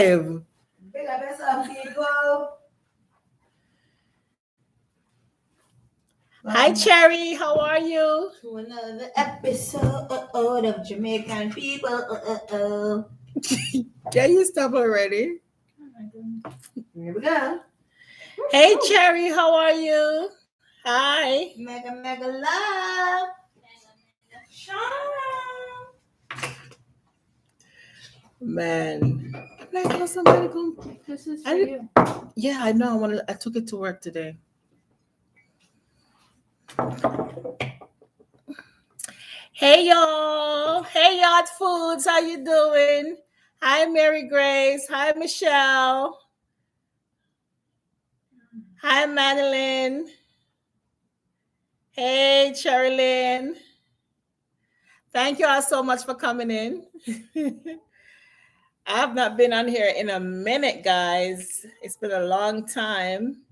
Big up yourself, people. Hi, Welcome Cherry. How are you? to another episode of Jamaican people. Can you stop already? Oh my goodness. Here we go. Hey, Woo. Cherry. How are you? Hi. Mega, mega love. Shauna. Man. I'm like, oh, somebody come. This is for I did, you. yeah, I know. I took it to work today. Hey, y'all. Hey, Yacht Foods. How you doing? Hi, Mary Grace. Hi, Michelle. Hi, Madeline. Hey, Cherilyn. Thank you all so much for coming in. I have not been on here in a minute, guys. It's been a long time.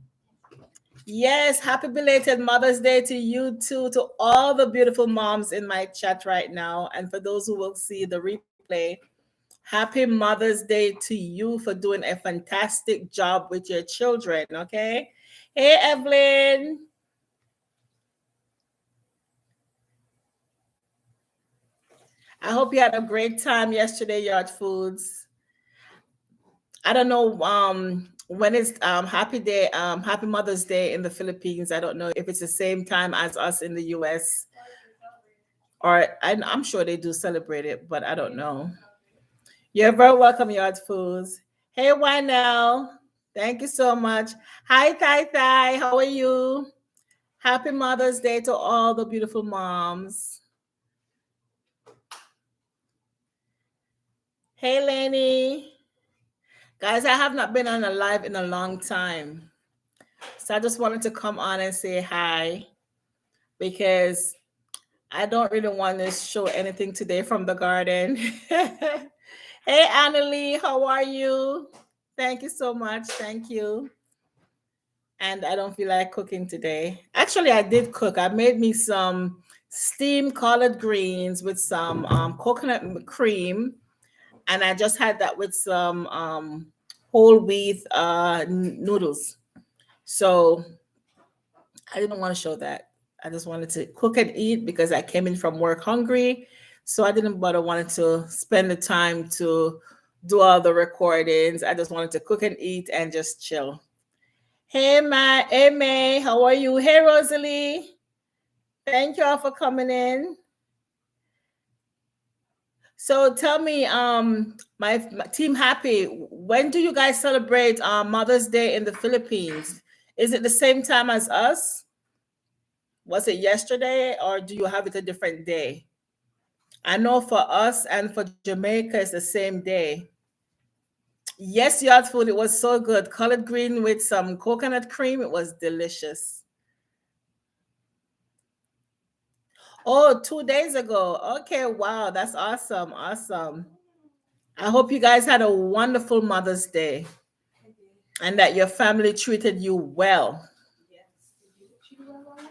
Yes, happy belated Mother's Day to you too, to all the beautiful moms in my chat right now. And for those who will see the replay, happy Mother's Day to you for doing a fantastic job with your children, okay? Hey, Evelyn. I hope you had a great time yesterday, Yard Foods. I don't know when it's happy Mother's Day in the Philippines. I don't know if it's the same time as us in the US, or I'm sure they do celebrate it, but I don't know. You're very welcome, Yard Foods. Hey, Wynell. Thank you so much. Hi, Thai Thai. How are you? Happy Mother's Day to all the beautiful moms. Hey, Lenny. Guys, I have not been on a live in a long time. So I just wanted to come on and say hi because I don't really want to show anything today from the garden. Hey, Annalie, how are you? Thank you so much. Thank you. And I don't feel like cooking today. Actually, I did cook. I made me some steamed collard greens with some coconut cream, and I just had that with some whole wheat noodles. So I didn't want to show that. I just wanted to cook and eat because I came in from work hungry. So I didn't bother wanting to spend the time to do all the recordings. I just wanted to cook and eat and just chill. Hey Matt, hey May, how are you? Hey Rosalie. Thank you all for coming in. So tell me, my team happy. When do you guys celebrate Mother's Day in the Philippines? Is it the same time as us? Was it yesterday or do you have it a different day? I know for us and for Jamaica it's the same day. Yes, yacht food, it was so good. Colored green with some coconut cream, it was delicious. Oh, 2 days ago. Okay, wow, that's awesome. Awesome. I hope you guys had a wonderful Mother's Day and that your family treated you well. Yes. Did you treat you well?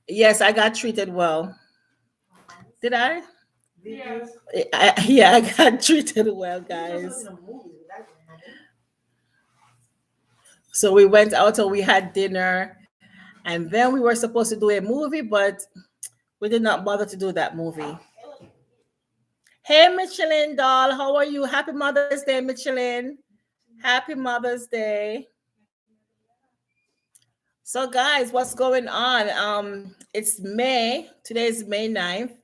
Yes, I got treated well. Nice. Did I? Did you? Yeah, I got treated well, You just watching guys. a movie with that one, honey. So we went out and we had dinner, and then we were supposed to do a movie, but we did not bother to do that movie. Hey, Michelin doll, how are you? Happy Mother's Day, Michelin. Happy Mother's Day. So, guys, what's going on? It's May. Today is May 9th.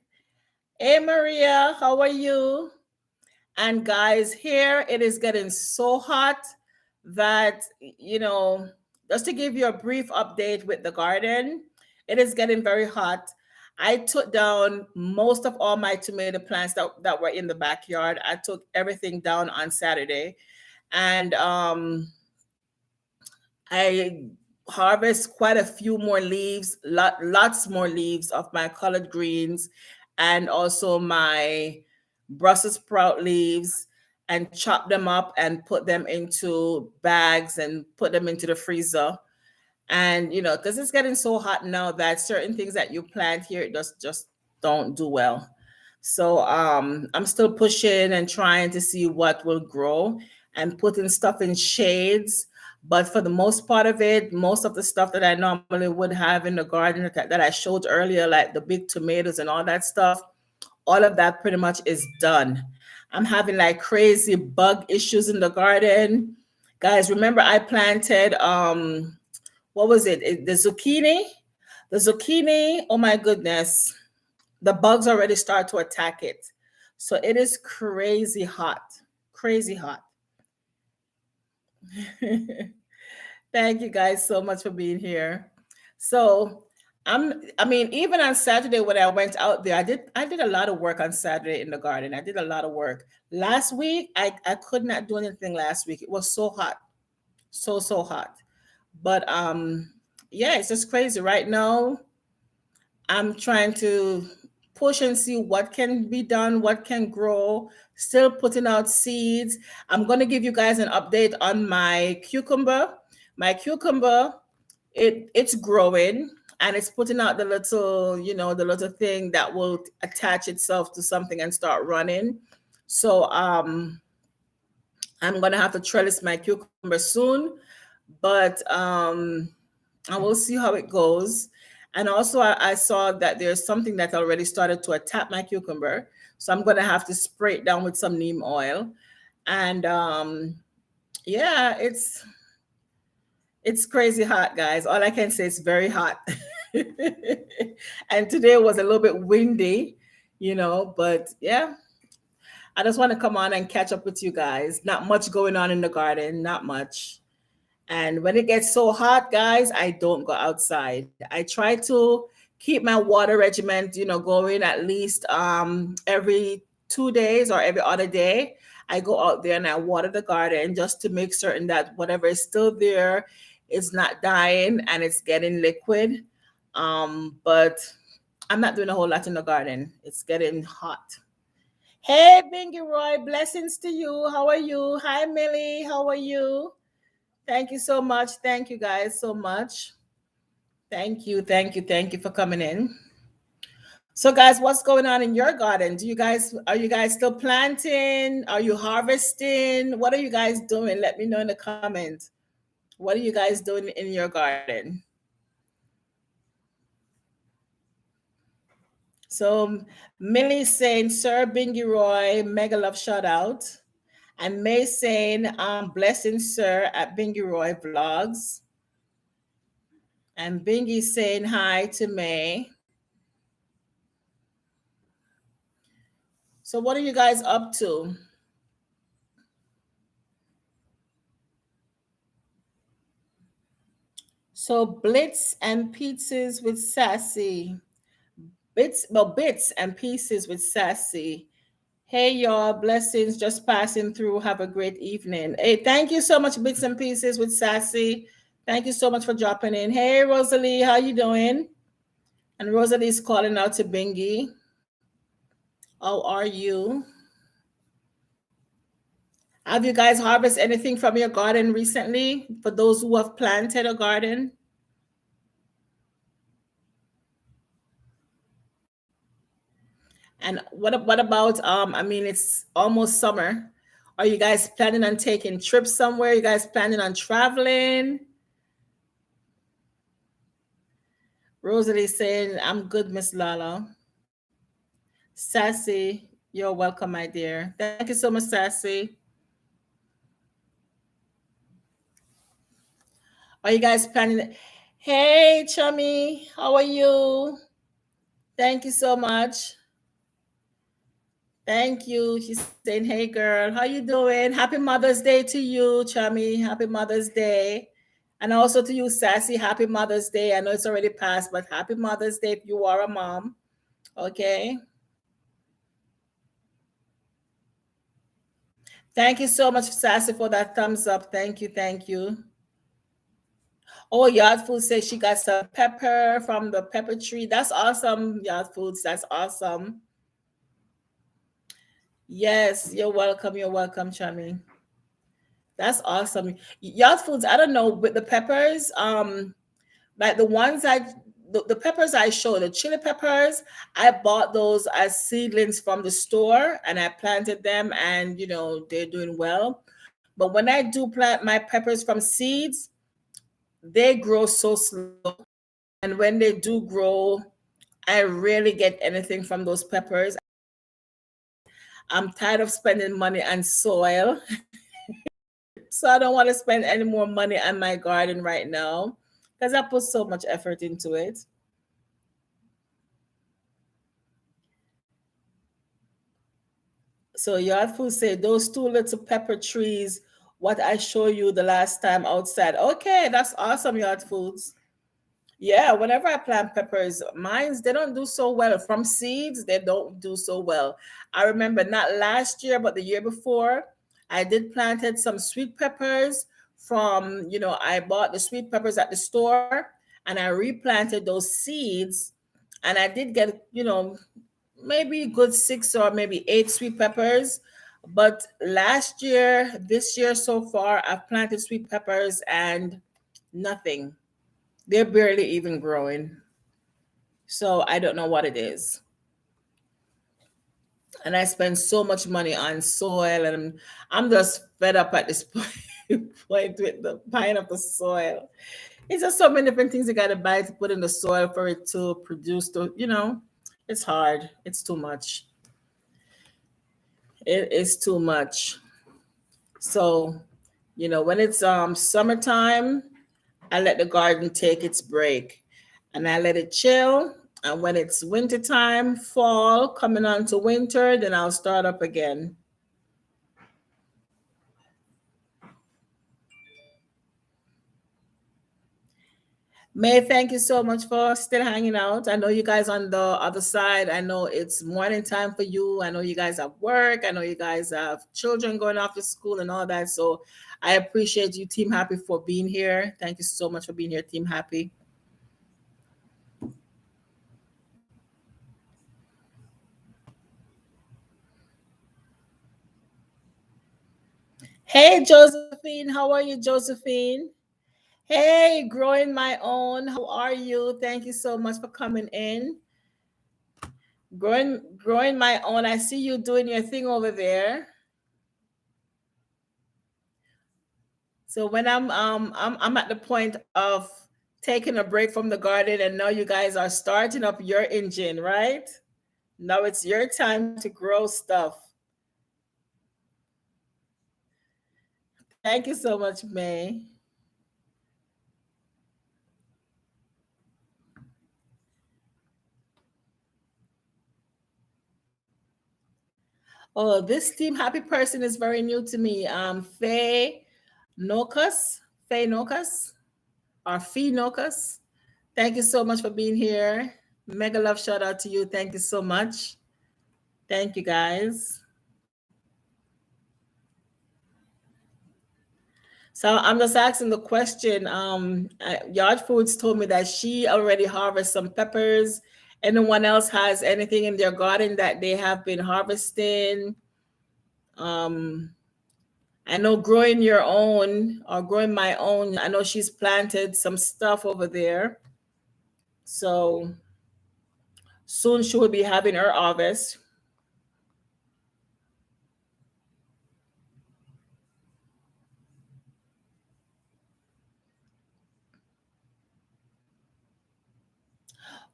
Hey, Maria, how are you? And guys, here it is getting so hot that, just to give you a brief update with the garden, it is getting very hot. I took down most of all my tomato plants that were in the backyard. I took everything down on Saturday. And I harvest quite a few more leaves, lots more leaves of my collard greens and also my Brussels sprout leaves and chop them up and put them into bags and put them into the freezer. And because it's getting so hot now that certain things that you plant here just don't do well. So I'm still pushing and trying to see what will grow. and putting stuff in shades. But for the most part of it, most of the stuff that I normally would have in the garden that I showed earlier, like the big tomatoes and all that stuff, all of that pretty much is done. I'm having like crazy bug issues in the garden. Guys, remember I planted what was it? The zucchini? The zucchini, oh my goodness. The bugs already start to attack it. So it is crazy hot. Crazy hot. Thank you guys so much for being here. So I mean, even on Saturday when I went out there, I did a lot of work on Saturday in the garden. I did a lot of work. Last week, I could not do anything last week. It was so hot. So hot. But yeah, it's just crazy. Right now, I'm trying to push and see what can be done, what can grow, still putting out seeds. I'm going to give you guys an update on my cucumber. My cucumber, it's growing and it's putting out the little, the little thing that will attach itself to something and start running. So I'm going to have to trellis my cucumber soon, but and we'll see how it goes. And also, I saw that there's something that already started to attack my cucumber, so I'm gonna have to spray it down with some neem oil. And yeah, it's crazy hot, guys. All I can say is very hot. And today was a little bit windy, but yeah, I just want to come on and catch up with you guys. Not much going on in the garden, not much. And when it gets so hot, guys, I don't go outside. I try to keep my water regiment, going at least every 2 days or every other day. I go out there and I water the garden just to make certain that whatever is still there is not dying and it's getting liquid. But I'm not doing a whole lot in the garden. It's getting hot. Hey, Bingy Roy, blessings to you. How are you? Hi, Millie. How are you? Thank you so much. Thank you guys so much. Thank you for coming in. So guys, what's going on in your garden? Are you guys still planting? Are you harvesting? What are you guys doing? Let me know in the comments. What are you guys doing in your garden? So Millie saying, Sir Bingy Roy, mega love shout out. And May saying, blessings, sir, at Bingy Roy Vlogs. And Bingy saying hi to May. So what are you guys up to? So Blitz and Pizzas with Sassy. Bits and Pieces with Sassy. Hey y'all, blessings just passing through. Have a great evening. Hey, thank you so much, Bits and Pieces with Sassy. Thank you so much for dropping in. Hey Rosalie, how you doing? And Rosalie's calling out to Bingy. How are you? Have you guys harvested anything from your garden recently? For those who have planted a garden? And what about I mean it's almost summer. Are you guys planning on taking trips somewhere? You guys planning on traveling? Rosalie saying, I'm good, Miss Lala. Sassy, you're welcome, my dear. Thank you so much, Sassy. Are you guys planning? Hey, Chummy, how are you? Thank you so much. Thank you. She's saying, "Hey, girl, how you doing? Happy Mother's Day to you, Chummy. Happy Mother's Day, and also to you, Sassy. Happy Mother's Day. I know it's already passed, but Happy Mother's Day if you are a mom. Okay. Thank you so much, Sassy, for that thumbs up. Thank you. Thank you. Oh, Yard Food says she got some pepper from the pepper tree. That's awesome, Yard Foods. That's awesome. Yes, you're welcome. You're welcome, Chummy. That's awesome. Yard Foods, I don't know, with the peppers, like the peppers I showed, the chili peppers, I bought those as seedlings from the store and I planted them and they're doing well. But when I do plant my peppers from seeds, they grow so slow. And when they do grow, I rarely get anything from those peppers. I'm tired of spending money on soil. So I don't want to spend any more money on my garden right now because I put so much effort into it. So Yard Food say those two little pepper trees, what I show you the last time outside. Okay, that's awesome, Yard Foods. Yeah, whenever I plant peppers, mines they don't do so well. From seeds, they don't do so well. I remember not last year, but the year before, I did planted some sweet peppers from, I bought the sweet peppers at the store and I replanted those seeds and I did get, maybe good 6 or maybe 8 sweet peppers. But last year, this year so far, I've planted sweet peppers and nothing. They're barely even growing. So I don't know what it is. And I spend so much money on soil, and I'm just fed up at this point with the buying of the soil. It's just so many different things you got to buy to put in the soil for it to produce. It's hard. It's too much. It is too much. So, when it's summertime, I let the garden take its break and I let it chill. And when it's winter time, fall, coming on to winter, then I'll start up again. May, thank you so much for still hanging out. I know you guys on the other side. I know it's morning time for you. I know you guys have work. I know you guys have children going off to school and all that. So I appreciate you, Team Happy, for being here. Thank you so much for being here, Team Happy. Hey, Josephine. How are you, Josephine? Hey, growing my own. How are you? Thank you so much for coming in. Growing my own. I see you doing your thing over there. So when I'm at the point of taking a break from the garden and now you guys are starting up your engine, right? Now it's your time to grow stuff. Thank you so much, May. Oh, this team happy person is very new to me. Faye Nokas. Faye Nokas or Fee Nokas. Thank you so much for being here. Mega love shout out to you. Thank you so much. Thank you guys. So I'm just asking the question. Yard Foods told me that she already harvested some peppers. Anyone else has anything in their garden that they have been harvesting? Um, I know growing your own or growing my own. I know she's planted some stuff over there. So soon she will be having her harvest.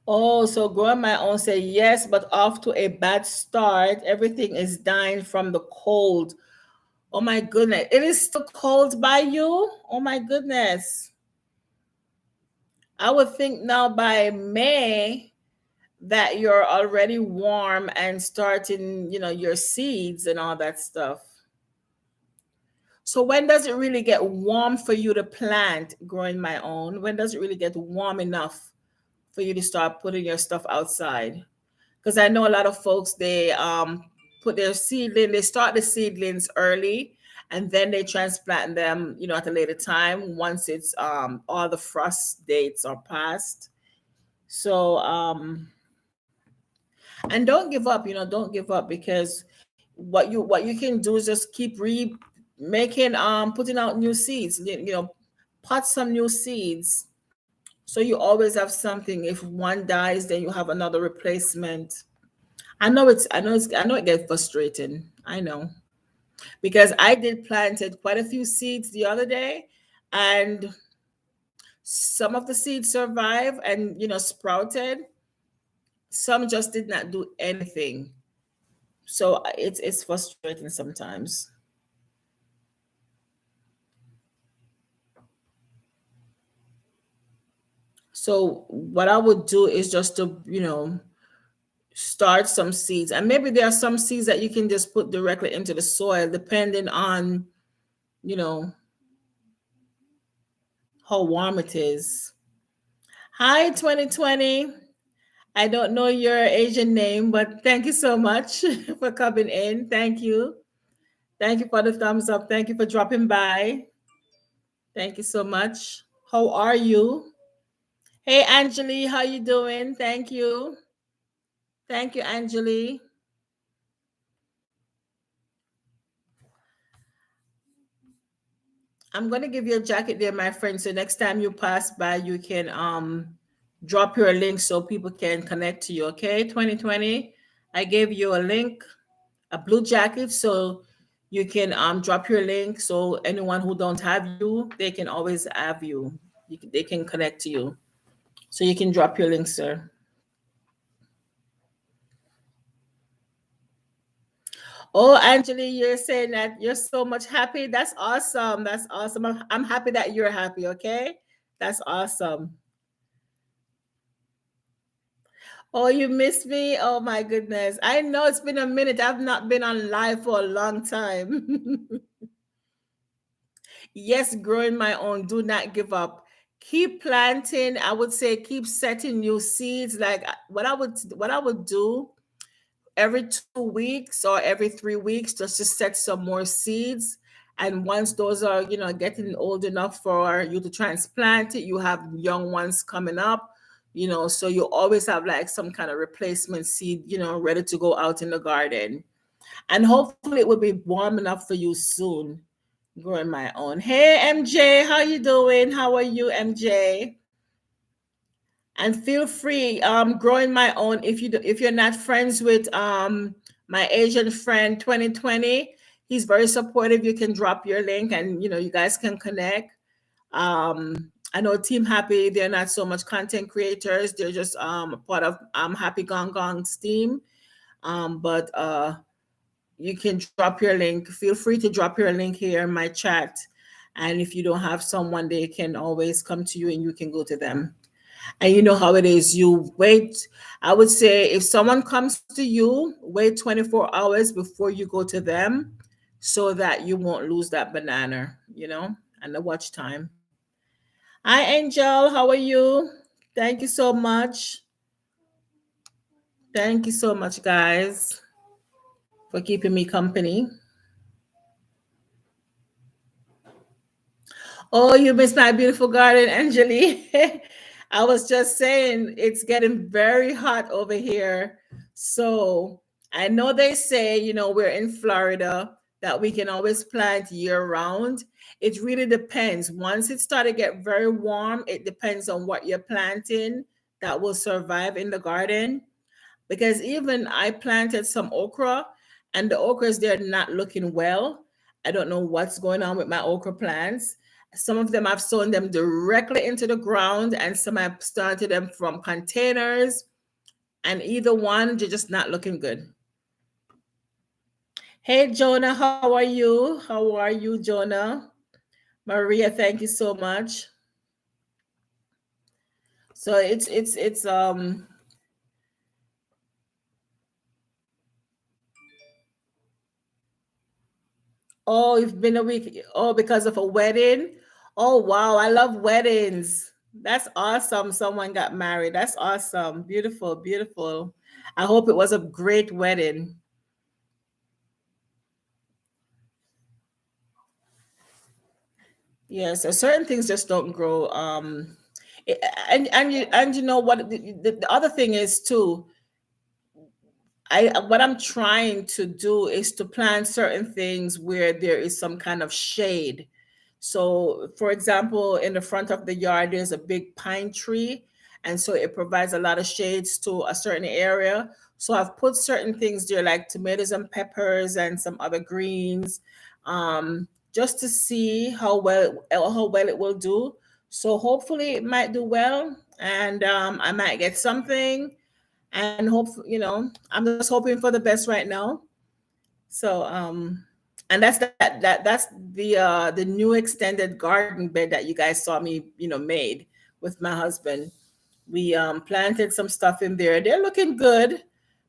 Oh, so growing my own say yes, but off to a bad start. Everything is dying from the cold. Oh my goodness. It is still cold by you? Oh my goodness. I would think now by May that you're already warm and starting, your seeds and all that stuff. So when does it really get warm for you to plant growing my own? When does it really get warm enough for you to start putting your stuff outside? Because I know a lot of folks they put their seedling, they start the seedlings early and then they transplant them, at a later time once it's all the frost dates are passed. So and don't give up, don't give up because what you can do is just keep making putting out new seeds, pot some new seeds so you always have something. If one dies, then you have another replacement. I know it gets frustrating. I know. because I did planted quite a few seeds the other day, and some of the seeds survived and sprouted. Some just did not do anything. So it's frustrating sometimes. So what I would do is just to start some seeds, and maybe there are some seeds that you can just put directly into the soil, depending on you know how warm it is. Hi, 2020. I don't know your Asian name, but thank you so much for coming in. Thank you. Thank you for the thumbs up. Thank you for dropping by. Thank you so much. How are you? Hey, Angeli, how you doing? Thank you. Thank you, Angeli. I'm gonna give you a jacket there, my friend. So next time you pass by, you can drop your link so people can connect to you. Okay, 2020. I gave you a link, a blue jacket, so you can drop your link. So anyone who don't have you, they can always have you. They can connect to you. So you can drop your link, sir. Oh, Angeli, you're saying that you're so much happy. That's awesome. That's awesome. I'm happy that you're happy. Okay, that's awesome. Oh, you missed me? Oh my goodness. I know it's been a minute. I've not been on live for a long time. Yes, growing my own. Do not give up. Keep planting. I would say keep setting new seeds. Like what I would do every 2 weeks or every 3 weeks, just to set some more seeds. And once those are, getting old enough for you to transplant it, you have young ones coming up, so you always have like some kind of replacement seed, ready to go out in the garden. And hopefully it will be warm enough for you soon. Growing my own. Hey, MJ, how you doing? How are you, MJ? And feel free growing my own. If you're not friends with my Asian friend 2020, he's very supportive. You can drop your link, and you guys can connect. I know Team Happy, they're not so much content creators, they're just a part of Happy Gong Gong's team. But you can drop your link. Feel free to drop your link here in my chat, and if you don't have someone, they can always come to you and you can go to them. And you know how it is. You wait. I would say if someone comes to you, wait 24 hours before you go to them, so that you won't lose that banana, and the watch time. Hi, Angel. How are you? Thank you so much. Thank you so much, guys, for keeping me company. Oh, you missed my beautiful garden, Angeli. I was just saying it's getting very hot over here. So I know they say, we're in Florida, that we can always plant year round. It really depends. Once it started to get very warm, it depends on what you're planting that will survive in the garden. Because even I planted some okra, and the okras, they're not looking well. I don't know what's going on with my okra plants. Some of them I've sown them directly into the ground, and some I've started them from containers, and either one, they're just not looking good. Hey, Jonah, how are you? How are you, Jonah? Maria, thank you so much. So it's. Oh, you've been a week. Oh, because of a wedding. Oh, wow. I love weddings. That's awesome. Someone got married. That's awesome. Beautiful, beautiful. I hope it was a great wedding. Yeah, so certain things just don't grow. I- and you know what the other thing is too. I what I'm trying to do is to plant certain things where there is some kind of shade. So, for example, in the front of the yard, there's a big pine tree, and so it provides a lot of shades to a certain area. So I've put certain things there like tomatoes and peppers and some other greens, just to see how well it will do. So hopefully it might do well, and I might get something. And I'm just hoping for the best right now. So and that's the new extended garden bed that you guys saw me made with my husband. We planted some stuff in there. They're looking good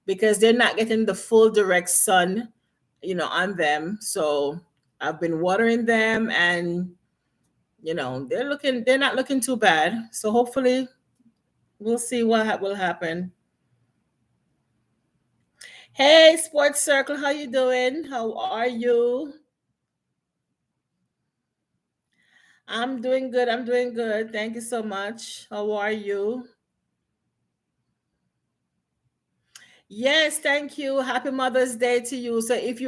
because they're not getting the full direct sun on them. So I've been watering them, and they're not looking too bad. So hopefully we'll see what will happen. Hey, Sports Circle, how you doing? How are you? I'm doing good. I'm doing good. Thank you so much. How are you? Yes, thank you. Happy Mother's Day to you. So if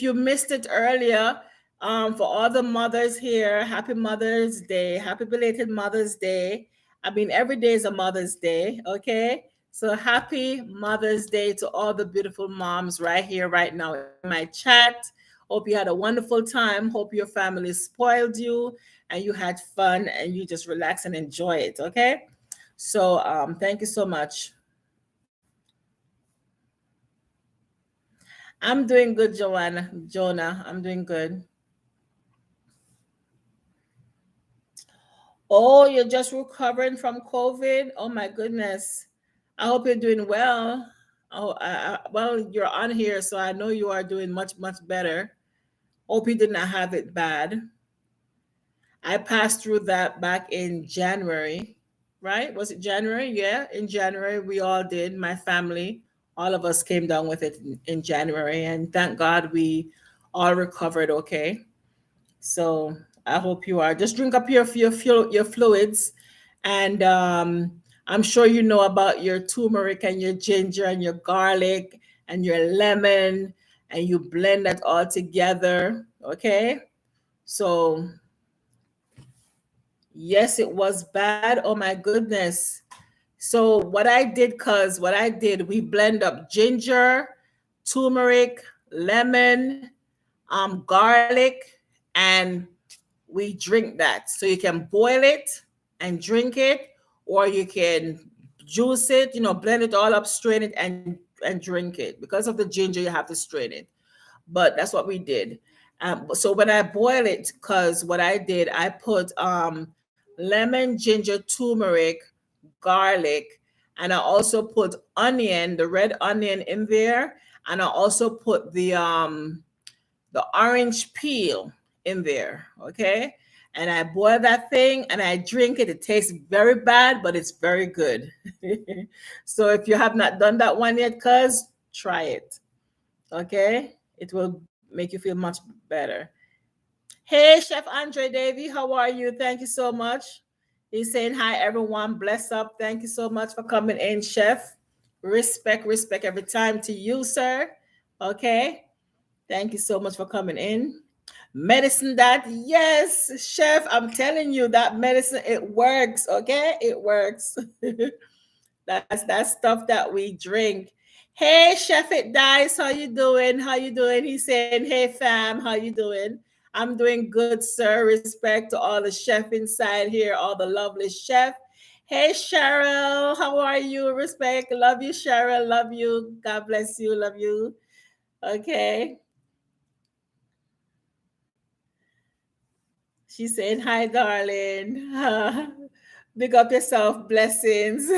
you missed it earlier, for all the mothers here, happy Mother's Day. Happy belated Mother's Day. I mean, every day is a Mother's Day, okay? So happy Mother's Day to all the beautiful moms right here, right now in my chat. Hope you had a wonderful time. Hope your family spoiled you and you had fun and you just relax and enjoy it, okay? So thank you so much. I'm doing good, Joanna. Jonah, I'm doing good. Oh, you're just recovering from COVID? Oh my goodness. I hope you're doing well. Oh, well, you're on here, so I know you are doing much, much better. Hope you did not have it bad. I passed through that back in January, right? Was it January? Yeah, in January we all did. My family, all of us came down with it in January, and thank God we all recovered okay. So I hope you are. Just drink up your fluids, and I'm sure you know about your turmeric and your ginger and your garlic and your lemon, and you blend that all together. Okay. So yes, it was bad. Oh my goodness. So what I did, we blend up ginger, turmeric, lemon, garlic, and we drink that. So you can boil it and drink it, or you can juice it, blend it all up, strain it, and drink it. Because of the ginger, you have to strain it. But that's what we did. So when I boil it, because what I did, I put lemon, ginger, turmeric, garlic, and I also put onion, the red onion in there, and I also put the orange peel in there, okay? And I boil that thing and I drink it. It tastes very bad, but it's very good. So if you have not done that one yet, cuz try it, okay? It will make you feel much better. Hey, Chef Andre Davy, how are you? Thank you so much. He's saying hi, everyone. Bless up. Thank you so much for coming in, Chef. Respect, respect every time to you, sir. Okay. Thank you so much for coming in. Medicine that, yes, chef, I'm telling you that medicine, it works, okay? It works. That's stuff that we drink. Hey, Chef It Dice, how you doing? How you doing? He's saying, hey fam, how you doing? I'm doing good, sir. Respect to all the chef inside here, all the lovely chef. Hey, Cheryl, how are you? Respect. Love you, Cheryl. Love you. God bless you. Love you. Okay. She's saying, hi, darling. Big up yourself. Blessings.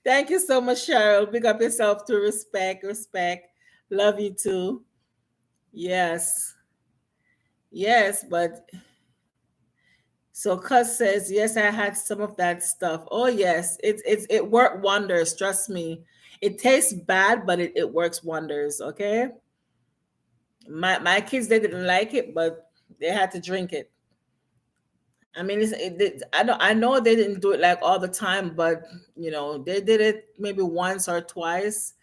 Thank you so much, Cheryl. Big up yourself to respect. Respect. Love you too. Yes. Yes. But so Cuz says, yes, I had some of that stuff. Oh, yes. It worked wonders. Trust me. It tastes bad, but it works wonders. Okay. My kids, they didn't like it, but they had to drink it. I mean, I know they didn't do it like all the time, but they did it maybe once or twice.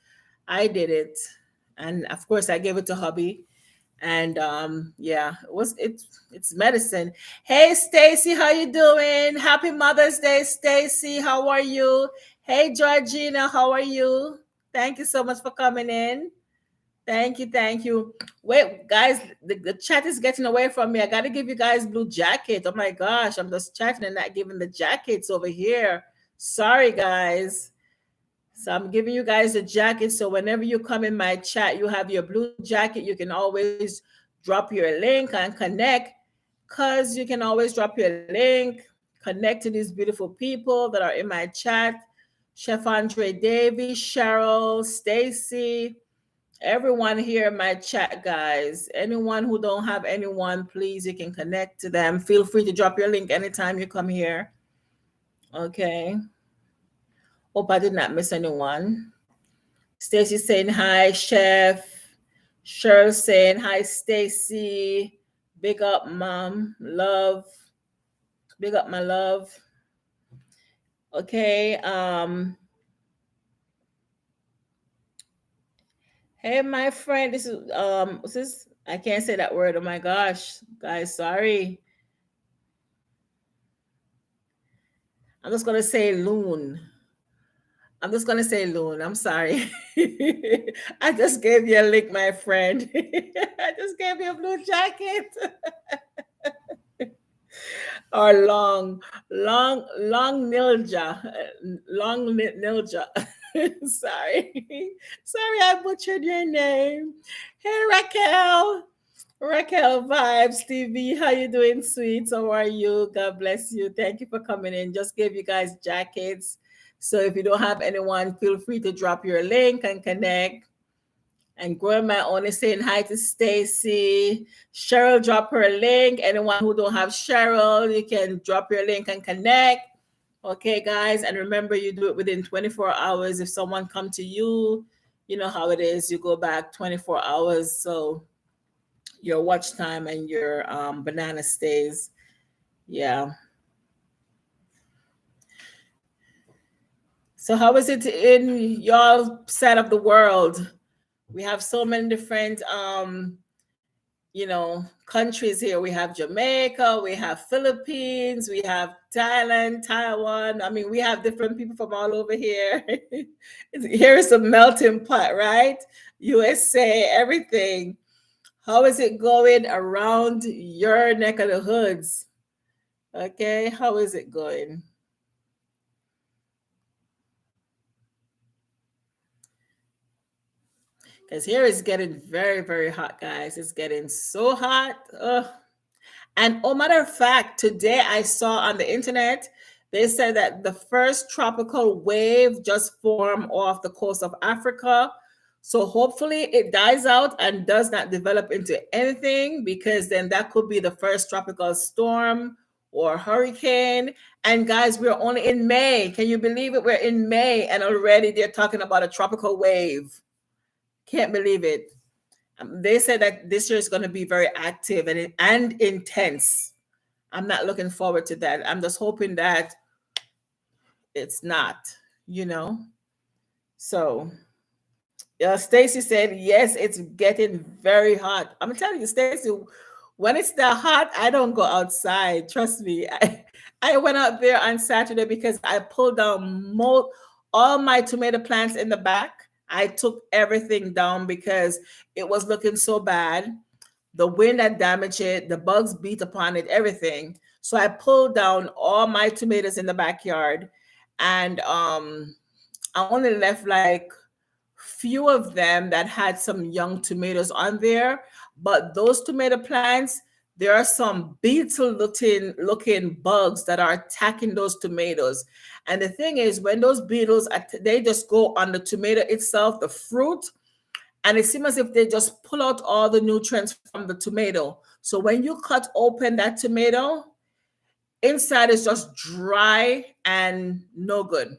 I did it, and of course, I gave it to hubby, and yeah, it's medicine. Hey, Stacy, how you doing? Happy Mother's Day, Stacy. How are you? Hey, Georgina, how are you? Thank you so much for coming in. Thank you, thank you. Wait, guys, the chat is getting away from me. I got to give you guys blue jackets. Oh my gosh, I'm just chatting and not giving the jackets over here. Sorry, guys. So I'm giving you guys a jacket. So whenever you come in my chat, you have your blue jacket. You can always drop your link and connect because you can always drop your link, connect to these beautiful people that are in my chat. Chef Andre Davies, Cheryl, Stacy, everyone here in my chat, guys. Anyone who don't have anyone, please, you can connect to them. Feel free to drop your link anytime you come here. Okay. Hope I did not miss anyone. Stacy saying hi, Chef. Cheryl saying hi, Stacy. Big up, mom. Love. Big up, my love. Okay. Hey, my friend. What's this? I can't say that word. Oh my gosh, guys. Sorry. I'm just gonna say loon. I'm just gonna say loon. I'm sorry. I just gave you a link, my friend. I just gave you a blue jacket. Or long nilja, nilja. Sorry, sorry, I butchered your name. Hey, Raquel vibes TV. How you doing, sweet? How are you? God bless you. Thank you for coming in. Just gave you guys jackets. So if you don't have anyone, feel free to drop your link and connect. And Grandma only saying hi to Stacy. Cheryl, drop her link. Anyone who don't have Cheryl, you can drop your link and connect. Okay, guys. And remember, you do it within 24 hours. If someone come to you, you know how it is. You go back 24 hours. So your watch time and your banana stays. Yeah. So how is it in your side of the world? We have so many different countries here. We have Jamaica, we have Philippines, we have Thailand, Taiwan. I mean, we have different people from all over here. Here is a melting pot, right? USA, everything. How is it going around your neck of the hoods? Okay, how is it going? Because here it's getting very, very hot, guys. It's getting so hot. Ugh. And oh, matter of fact, today I saw on the internet, they said that the first tropical wave just formed off the coast of Africa. So hopefully it dies out and does not develop into anything, because then that could be the first tropical storm or hurricane. And guys, we're only in May. Can you believe it? We're in May and already they're talking about a tropical wave. Can't believe it. They said that this year is going to be very active and intense. I'm not looking forward to that. I'm just hoping that it's not, you know. So, yeah, Stacy said, yes, it's getting very hot. I'm telling you, Stacy, when it's that hot, I don't go outside. Trust me. I went out there on Saturday because I pulled down all my tomato plants in the back. I took everything down because it was looking so bad. The wind had damaged it, the bugs beat upon it, everything. So I pulled down all my tomatoes in the backyard, and I only left like few of them that had some young tomatoes on there. But those tomato plants, there are some beetle looking bugs that are attacking those tomatoes. And the thing is, when those beetles they just go on the tomato itself, the fruit, and it seems as if they just pull out all the nutrients from the tomato. So when you cut open that tomato, inside is just dry and no good.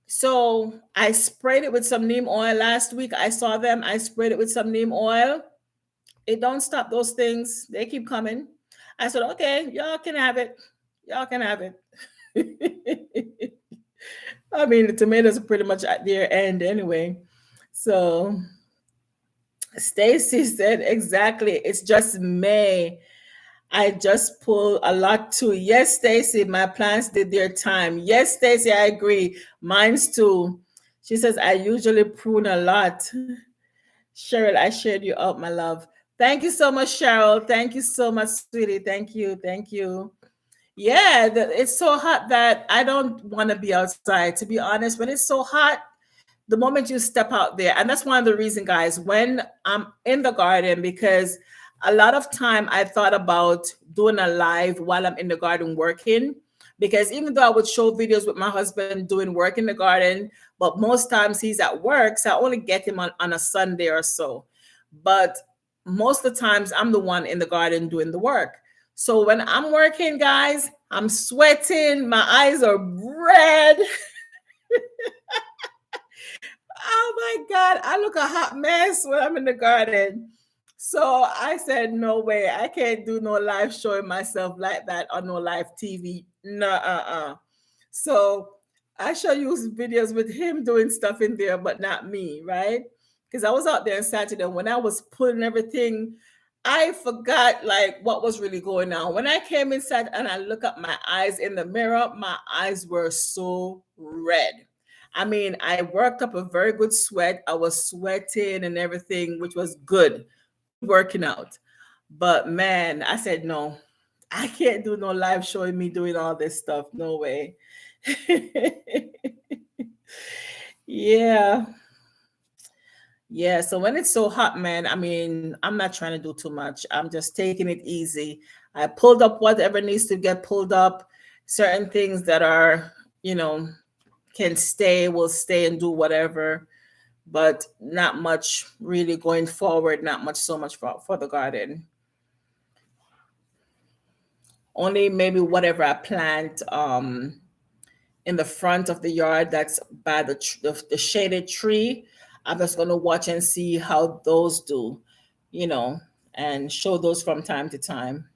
So I sprayed it with some neem oil last week. I saw them. I sprayed it with some neem oil. It don't stop those things. They keep coming. I said, okay, y'all can have it. Y'all can have it. I mean, the tomatoes are pretty much at their end anyway. So Stacy said, exactly. It's just May. I just pull a lot too. Yes, Stacy, my plants did their time. Yes, Stacy, I agree. Mine's too. She says, I usually prune a lot. Cheryl, I shared you out, my love. Thank you so much, Cheryl. Thank you so much, sweetie. Thank you. Thank you. Yeah, it's so hot that I don't want to be outside. To be honest, when it's so hot, the moment you step out there, and that's one of the reasons, guys, when I'm in the garden, because a lot of time I thought about doing a live while I'm in the garden working, because even though I would show videos with my husband doing work in the garden, but most times he's at work, so I only get him on a Sunday or so. But most of the times I'm the one in the garden doing the work. So when I'm working, guys, I'm sweating, my eyes are red. Oh my God, I look a hot mess when I'm in the garden. So I said, no way, I can't do no live showing myself like that on no live TV. No, So I shall use videos with him doing stuff in there, but not me, right? Because I was out there on Saturday when I was putting everything, I forgot like what was really going on. When I came inside and I look at my eyes in the mirror, my eyes were so red. I mean, I worked up a very good sweat. I was sweating and everything, which was good, good working out. But man, I said, no, I can't do no live showing me doing all this stuff. No way. Yeah. Yeah. So when it's so hot, man, I mean, I'm not trying to do too much. I'm just taking it easy. I pulled up whatever needs to get pulled up. Certain things that are, you know, can stay, will stay and do whatever, but not much really going forward, not much so much for the garden. Only maybe whatever I plant in the front of the yard that's by the shaded tree. I'm just going to watch and see how those do, you know, and show those from time to time.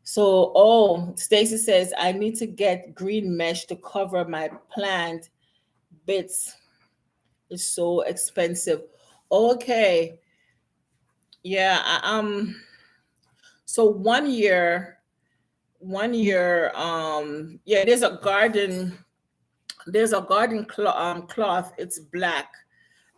So, oh, Stacy says I need to get green mesh to cover my plant bits. It's so expensive. Okay. Yeah. So yeah, there's a cloth. It's black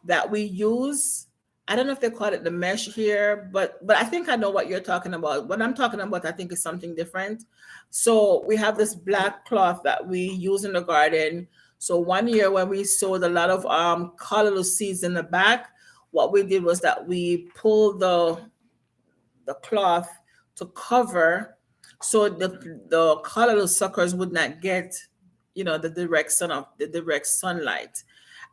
that we use. I don't know if they call it the mesh here, but I think I know what you're talking about. What I'm talking about, I think is something different. So we have this black cloth that we use in the garden. So one year when we sowed a lot of callaloo seeds in the back, what we did was that we pulled the cloth to cover so the callaloo suckers would not get, the direct sunlight,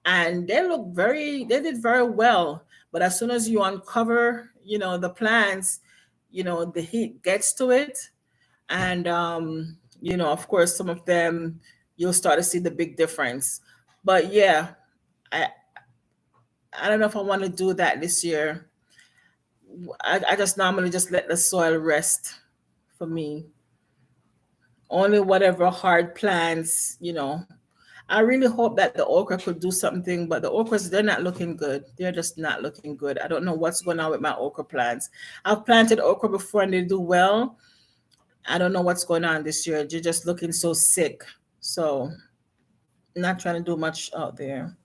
and they did very well. But as soon as you uncover, the plants, the heat gets to it, and of course some of them you'll start to see the big difference. But yeah, i I don't know if I want to do that this year. I just normally just let the soil rest for me. Only whatever hard plants, I really hope that the okra could do something, but the okras, they're not looking good. They're just not looking good. I don't know what's going on with my okra plants. I've planted okra before and they do well. I don't know what's going on this year. They're just looking so sick. So, not trying to do much out there.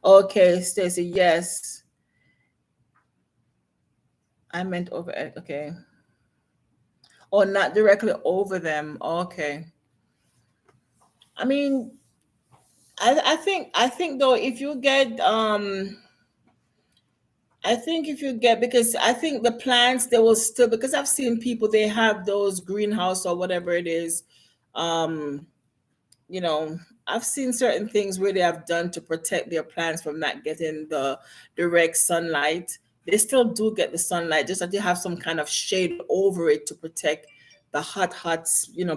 Okay, Stacy, yes. I meant over it. Okay. Or not directly over them. Okay. I mean, I think though if you get I think if you get, because I think the plants they will still, because I've seen people, they have those greenhouse or whatever it is. Um, you know, I've seen certain things where they have done to protect their plants from not getting the direct sunlight. They still do get the sunlight, just that they have some kind of shade over it to protect the hot,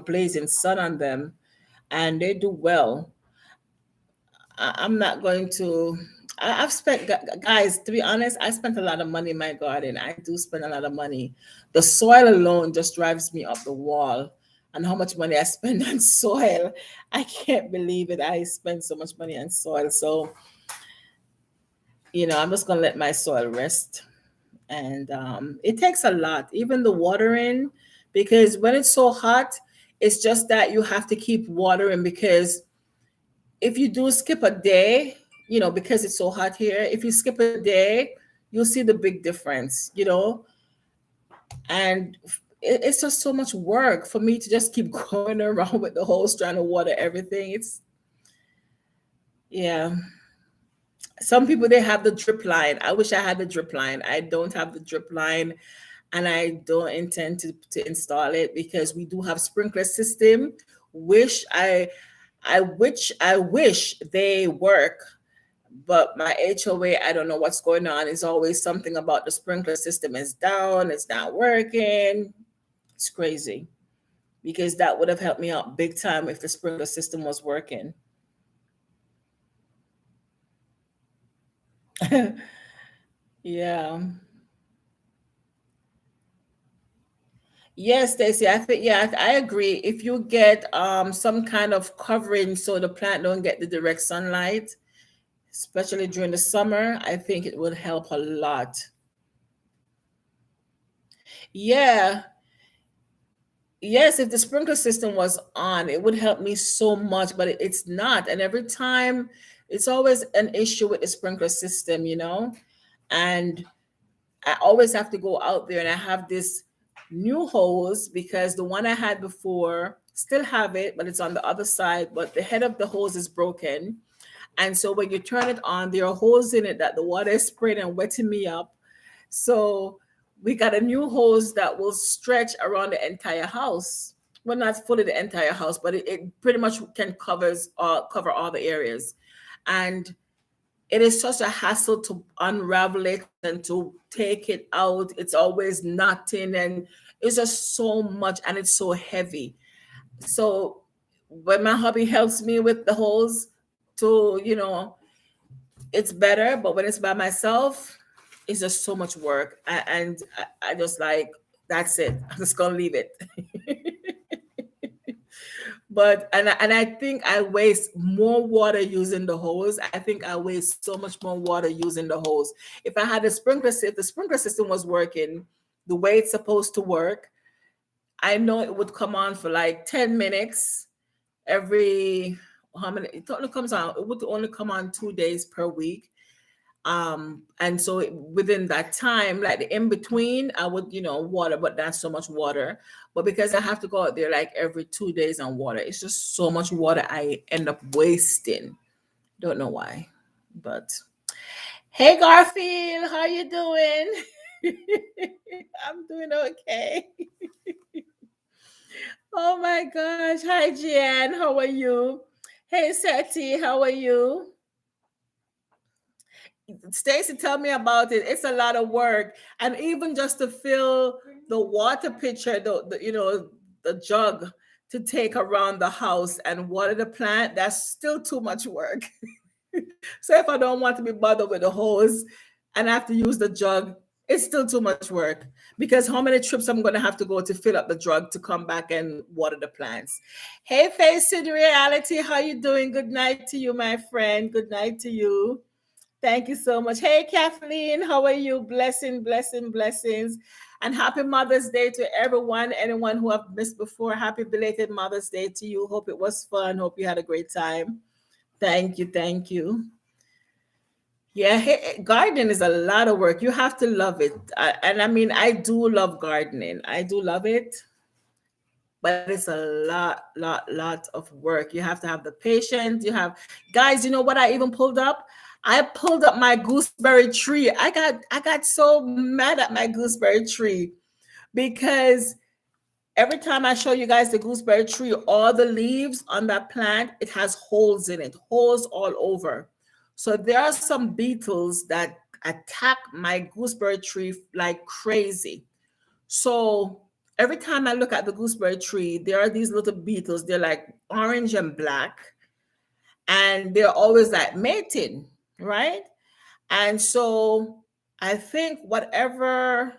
blazing sun on them, and they do well. I'm not going to. I've spent, guys, to be honest, I spent a lot of money in my garden. I do spend a lot of money. The soil alone just drives me up the wall. And how much money I spend on soil. I can't believe it. I spend so much money on soil. So, I'm just going to let my soil rest. And it takes a lot, even the watering, because when it's so hot, It's just that you have to keep watering because if you do skip a day, because it's so hot here, if you skip a day, you'll see the big difference. And it's just so much work for me to just keep going around with the hose trying to water everything. Yeah. Some people, they have the drip line. I wish I had the drip line. I don't have the drip line, and I don't intend to install it because we do have sprinkler system. Wish I wish they work, but my HOA, I don't know what's going on. It's always something about the sprinkler system is down, it's not working. It's crazy because that would have helped me out big time if the sprinkler system was working. Yeah. Yes, Stacy. I think, yeah, I agree. If you get some kind of covering so the plant don't get the direct sunlight, especially during the summer, I think it would help a lot. Yeah. Yes, if the sprinkler system was on, it would help me so much, but it's not. And every time, it's always an issue with the sprinkler system. And I always have to go out there, and I have this new hose because the one I had before still have it, but it's on the other side, but the head of the hose is broken. And so when you turn it on, there are holes in it that the water is spraying and wetting me up. So we got a new hose that will stretch around the entire house. Well, not fully the entire house, but it pretty much can cover all the areas. And it is such a hassle to unravel it and to take it out. It's always knotting, and it's just so much, and it's so heavy. So when my hubby helps me with the hose it's better. But when it's by myself, it's just so much work. And I just like, that's it. I'm just gonna leave it. But and I think I waste more water using the hose. I think I waste so much more water using the hose. If the sprinkler system was working the way it's supposed to work, I know it would come on for like 10 minutes every, how many, it would only come on 2 days per week. And so within that time, like the in between, I would water, but that's so much water. But because I have to go out there like every 2 days and water, it's just so much water I end up wasting. Don't know why. But hey, Garfield, how you doing? I'm doing okay. Oh my gosh. Hi, Jan, how are you? Hey, Seti, how are you? Stacy, tell me about it. It's a lot of work, and even just to fill the water pitcher, the jug to take around the house and water the plant, that's still too much work. So if I don't want to be bothered with the hose and I have to use the jug, it's still too much work because how many trips I'm going to have to go to fill up the jug to come back and water the plants. Hey, Face in Reality, how you doing? Good night to you, my friend. Good night to you. Thank you so much. Hey, Kathleen, how are you? Blessing, blessing, blessings. And happy Mother's Day to everyone, anyone who have missed before. Happy belated Mother's Day to you. Hope it was fun. Hope you had a great time. Thank you. Thank you. Yeah, hey, gardening is a lot of work. You have to love it. And I mean, I do love gardening. I do love it, but it's a lot of work. You have to have the patience. Guys, you know what I even pulled up? I pulled up my gooseberry tree. I got so mad at my gooseberry tree because every time I show you guys the gooseberry tree, all the leaves on that plant, it has holes in it, holes all over. So there are some beetles that attack my gooseberry tree like crazy. So every time I look at the gooseberry tree, there are these little beetles. They're like orange and black, and they're always like mating, right? And so I think whatever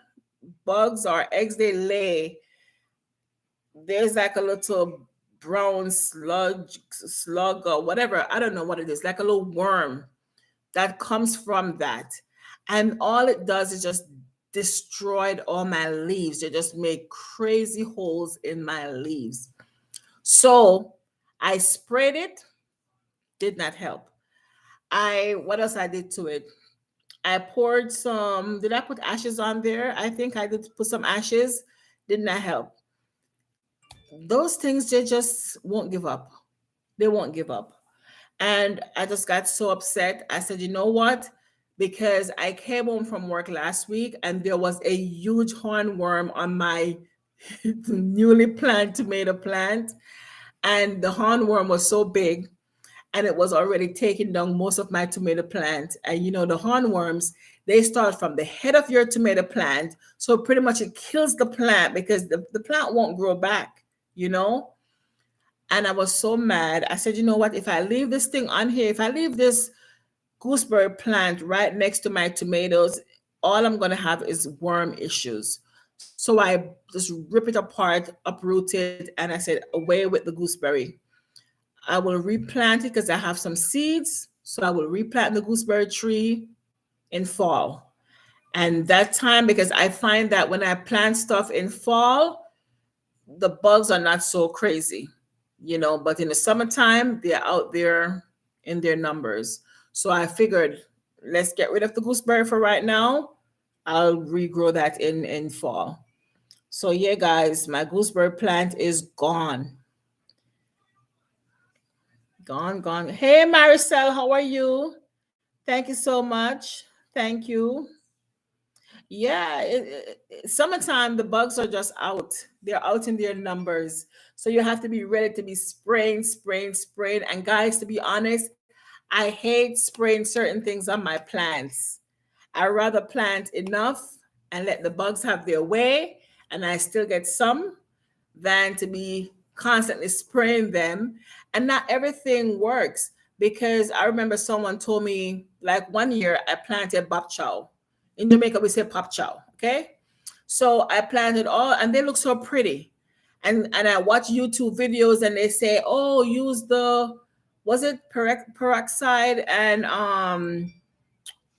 bugs or eggs they lay, there's like a little brown slug or whatever. I don't know what it is, like a little worm that comes from that. And all it does is just destroyed all my leaves. They just make crazy holes in my leaves. So I sprayed it, did not help. I what else I did to it? I poured some. Did I put ashes on there? I think I did put some ashes. Did not help. Those things they just won't give up. They won't give up. And I just got so upset. I said, you know what? Because I came home from work last week and there was a huge hornworm on my newly planted tomato plant. And the hornworm was so big and it was already taking down most of my tomato plant. And the hornworms, they start from the head of your tomato plant. So pretty much it kills the plant because the plant won't grow back, you know? And I was so mad. I said, you know what? If I leave this thing on here, if I leave this gooseberry plant right next to my tomatoes, all I'm going to have is worm issues. So I just rip it apart, uproot it, and I said, away with the gooseberry. I will replant it because I have some seeds. So I will replant the gooseberry tree in fall. And that time, because I find that when I plant stuff in fall, the bugs are not so crazy, but in the summertime, they're out there in their numbers. So I figured, let's get rid of the gooseberry for right now. I'll regrow that in fall. So yeah, guys, my gooseberry plant is gone. Gone, gone. Hey, Maricel, how are you? Thank you so much. Thank you. Yeah, summertime, the bugs are just out. They're out in their numbers. So you have to be ready to be spraying, spraying, spraying. And guys, to be honest, I hate spraying certain things on my plants. I rather plant enough and let the bugs have their way, and I still get some than to be constantly spraying them. And not everything works because I remember someone told me, like one year, I planted bok chow. In Jamaica, we say pop chow. Okay. So I planted all, and they look so pretty. And I watch YouTube videos, and they say, oh, use the was it peroxide and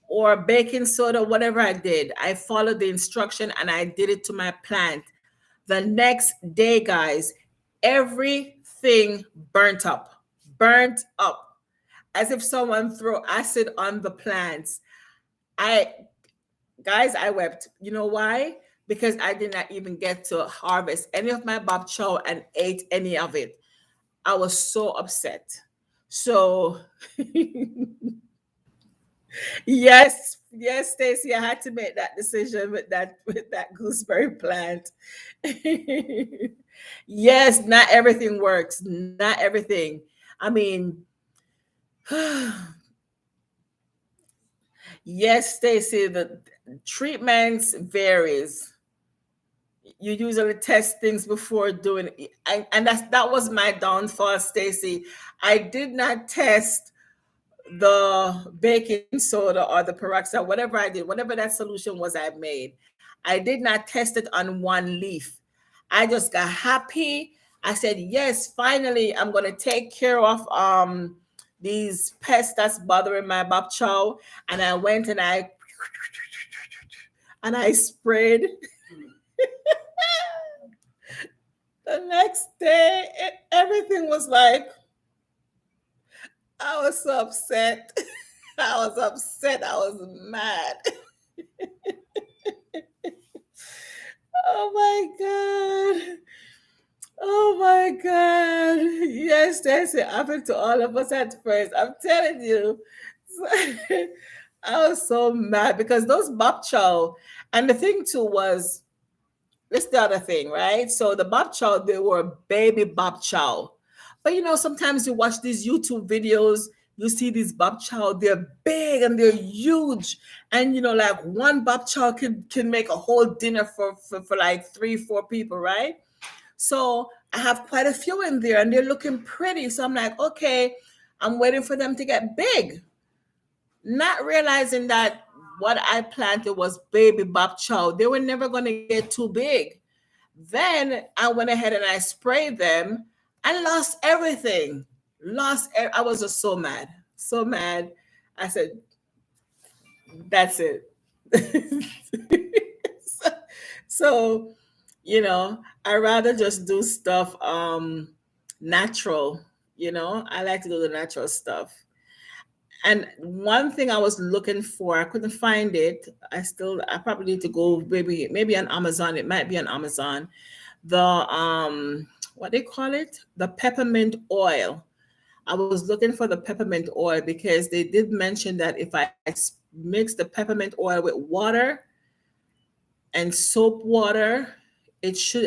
or baking soda, whatever I did. I followed the instruction and I did it to my plant. The next day, guys, everything burnt up, as if someone threw acid on the plants. I, guys, I wept. You know why? Because I did not even get to harvest any of my bok chow and ate any of it. I was so upset. So yes, yes, Stacy, I had to make that decision with that gooseberry plant. Yes, not everything works. Not everything. I mean, yes, Stacy, the treatments varies. You usually test things before doing it. And that was my downfall, Stacy. I did not test the baking soda or the peroxide, whatever I did, whatever that solution was I made. I did not test it on one leaf. I just got happy. I said, yes, finally, I'm going to take care of these pests that's bothering my bok chow. And I went and I sprayed. The next day, everything was like, I was so upset. I was upset. I was mad. Oh my God. Oh my God. Yes, that's it. Happened to all of us at first. I'm telling you. I was so mad because those bok chow, and the thing too was, this the other thing, right? So the bok chow, they were baby bok chow. But sometimes you watch these YouTube videos, you see these bok chow, they're big and they're huge. And like one bok chow can make a whole dinner for like 3, 4 people, right? So I have quite a few in there and they're looking pretty. So I'm like, okay, I'm waiting for them to get big. Not realizing that what I planted was baby bok chow. They were never going to get too big. Then I went ahead and I sprayed them and lost everything. I was just so mad. So mad. I said, that's it. So, I rather just do stuff natural. I like to do the natural stuff. And one thing I was looking for, I couldn't find it. I probably need to go maybe on Amazon. It might be on Amazon. The what they call it? The peppermint oil. I was looking for the peppermint oil because they did mention that if I mix the peppermint oil with water and soap water, it should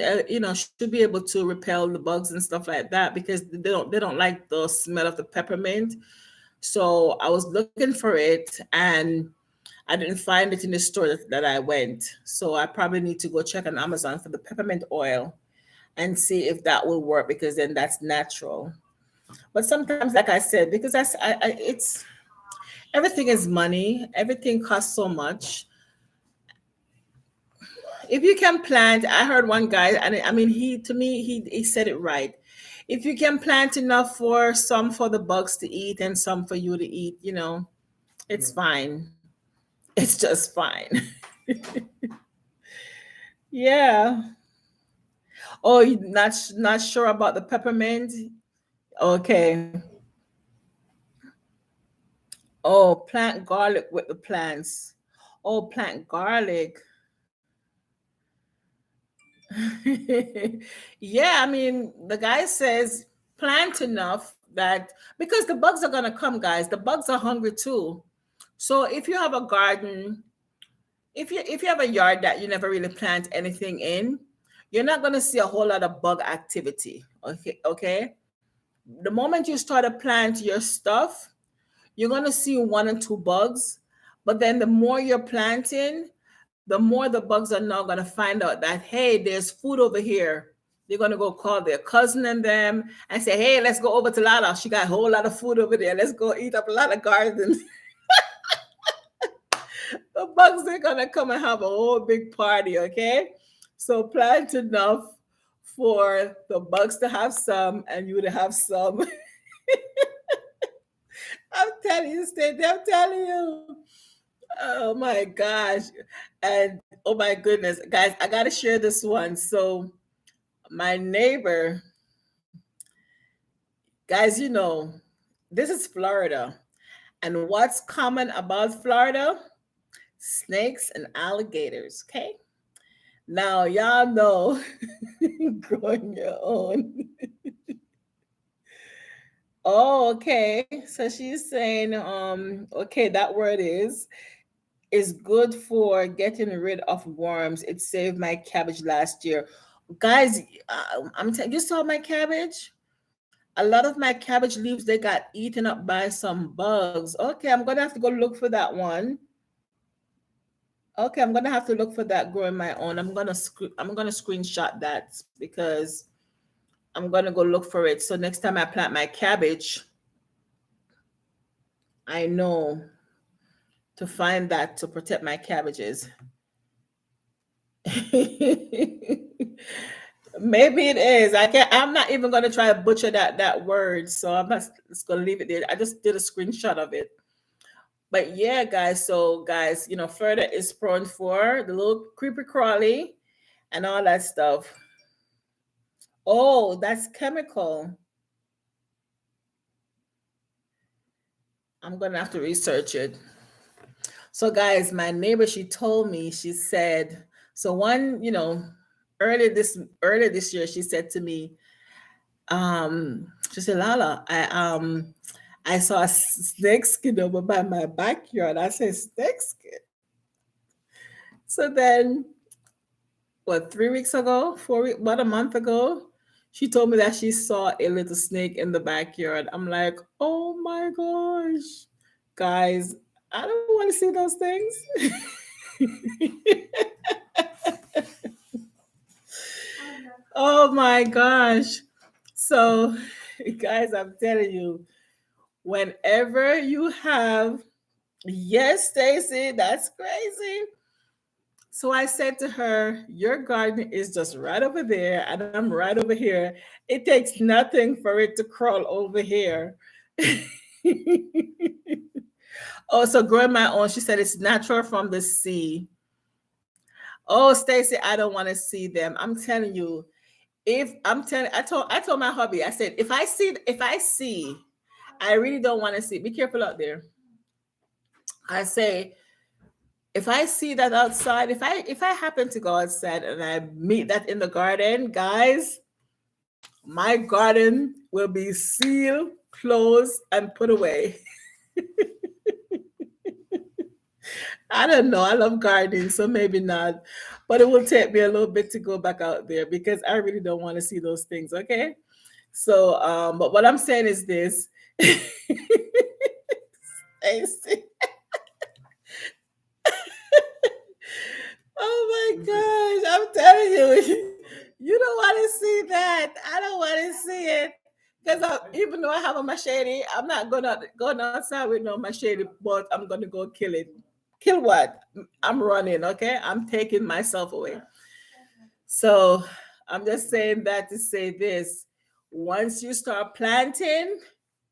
should be able to repel the bugs and stuff like that because they don't like the smell of the peppermint. So I was looking for it and I didn't find it in the store that I went. So I probably need to go check on Amazon for the peppermint oil and see if that will work because then that's natural. But sometimes, like I said, because it's everything is money, everything costs so much. If you can plant, I heard one guy, and I mean, he to me, he said it right. If you can plant enough for some for the bugs to eat and some for you to eat, it's fine. It's just fine. Yeah. Oh, you not sure about the peppermint? Okay. Oh, plant garlic with the plants. Oh, plant garlic. Yeah, I mean, the guy says plant enough that because the bugs are gonna come, guys. The bugs are hungry too. So if you have a garden, if you have a yard that you never really plant anything in, you're not gonna see a whole lot of bug activity. Okay, okay. The moment you start to plant your stuff, you're gonna see one or two bugs. But then the more you're planting, the more the bugs are now going to find out that, hey, there's food over here. They're going to go call their cousin and them and say, hey, let's go over to Lala. She got a whole lot of food over there. Let's go eat up a lot of gardens. The bugs are going to come and have a whole big party, okay? So plant enough for the bugs to have some and you to have some. I'm telling you, Stacey, I'm telling you. Oh my gosh. And oh my goodness, guys, I got to share this one. So, my neighbor, guys, this is Florida. And what's common about Florida? Snakes and alligators, okay? Now, y'all know growing your own. Oh, okay. So she's saying, okay, that word is good for getting rid of worms. It saved my cabbage last year. Guys, I'm telling you, saw my cabbage? A lot of my cabbage leaves they got eaten up by some bugs. Okay, I'm gonna have to go look for that one. Okay, I'm gonna have to look for that growing my own. I'm gonna screenshot that because I'm gonna go look for it. So next time I plant my cabbage, I know to find that to protect my cabbages. Maybe it is. I'm not even gonna try to butcher that word. So I'm not just gonna leave it there. I just did a screenshot of it. But yeah, guys. So guys, Florida is prone for the little creepy crawly and all that stuff. Oh, that's chemical. I'm gonna have to research it. So guys, my neighbor, she told me, she said, so one, earlier this year, she said to me, she said, Lala, I saw a snake skin over by my backyard. I said, snake skin. So then, what, 3 weeks ago, 4 weeks, about a month ago, she told me that she saw a little snake in the backyard. I'm like, oh my gosh, guys, I don't want to see those things. Oh my gosh. So, guys, I'm telling you, whenever you have, yes, Stacy, that's crazy. So I said to her, your garden is just right over there, and I'm right over here. It takes nothing for it to crawl over here. Oh, so growing my own, she said it's natural from the sea. Oh, Stacy, I don't want to see them. I'm telling you, If I'm telling, I told my hubby, I said, if I see, I really don't want to see. Be careful out there. I say, if I see that outside, if I happen to go outside and I meet that in the garden, guys, my garden will be sealed, closed, and put away. I don't know. I love gardening, so maybe not. But it will take me a little bit to go back out there because I really don't want to see those things. Okay. So, but what I'm saying is this. Stacey. Oh my gosh, I'm telling you, you don't want to see that. I don't want to see it because even though I have a machete, I'm not going outside with no machete, but I'm gonna go kill it. Kill what? I'm running. Okay, I'm taking myself away. So I'm just saying that to say this. Once you start planting,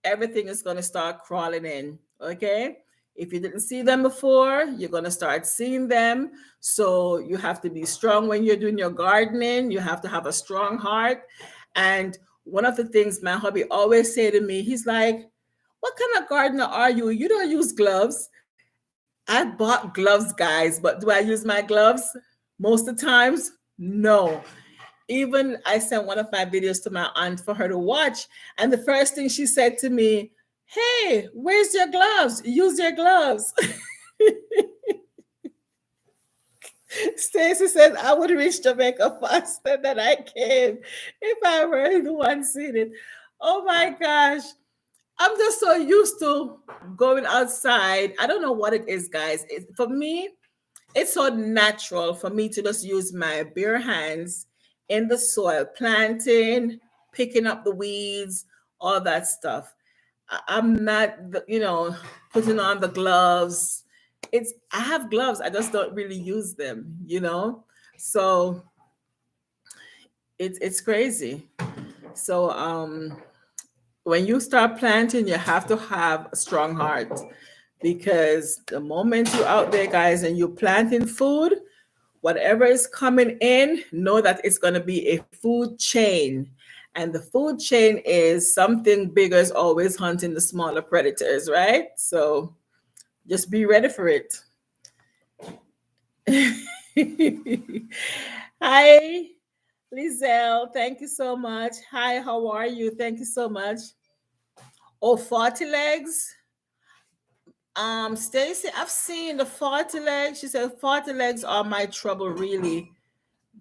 everything is going to start crawling in. Okay. If you didn't see them before, you're going to start seeing them. So you have to be strong when you're doing your gardening. You have to have a strong heart. And one of the things my hubby always say to me, he's like, "What kind of gardener are you? You don't use gloves." I bought gloves, guys, but do I use my gloves most of the times? No. Even I sent one of my videos to my aunt for her to watch, and the first thing she said to me, "Hey, where's your gloves? Use your gloves." Stacy said I would reach Jamaica faster than I came if I were the one seeing it. Oh my gosh. I'm just so used to going outside. I don't know what it is, guys. For me, it's so natural for me to just use my bare hands in the soil, planting, picking up the weeds, all that stuff. I'm not, putting on the gloves. I have gloves, I just don't really use them. So it's crazy. So when you start planting, you have to have a strong heart because the moment you're out there, guys, and you're planting food, whatever is coming in, know that it's going to be a food chain. And the food chain is something bigger is always hunting the smaller predators, right? So just be ready for it. Hi, Lizelle. Thank you so much. Hi, how are you? Thank you so much. Oh, 40 legs. Stacy, I've seen the 40 legs. She said 40 legs are my trouble, really.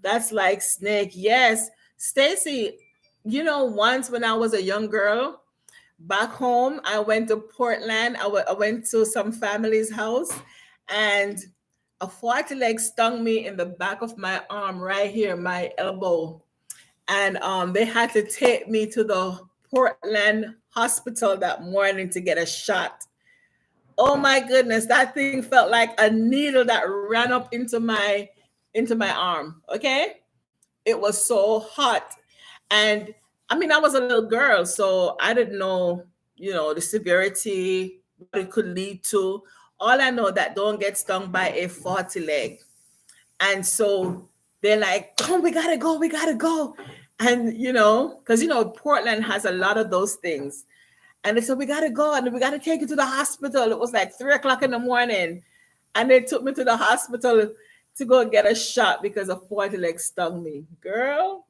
That's like snake. Yes. Stacy, once when I was a young girl, back home, I went to Portland. I went to some family's house and a 40 leg stung me in the back of my arm right here, my elbow. And they had to take me to the Portland hospital that morning to get a shot. Oh my goodness, that thing felt like a needle that ran up into my arm. Okay? It was so hot. And I mean, I was a little girl, so I didn't know, the severity, what it could lead to. All I know that don't get stung by a 40 leg. And so they're like, "Come, we gotta go, we gotta go." And because Portland has a lot of those things. And they said, "We gotta go and we gotta take you to the hospital." It was like 3 o'clock in the morning. And they took me to the hospital to go get a shot because a 40 leg stung me. Girl,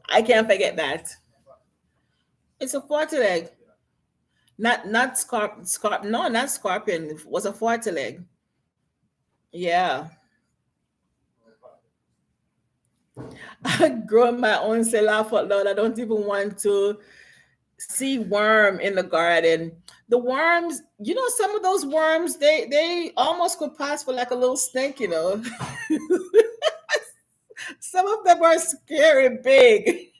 I can't forget that. It's a 40 leg. Not no, not scorpion. It was a 40 leg. Yeah. Growing my own say laugh out loud. I don't even want to see worm in the garden. The worms, some of those worms, they almost could pass for like a little snake. Some of them are scary big.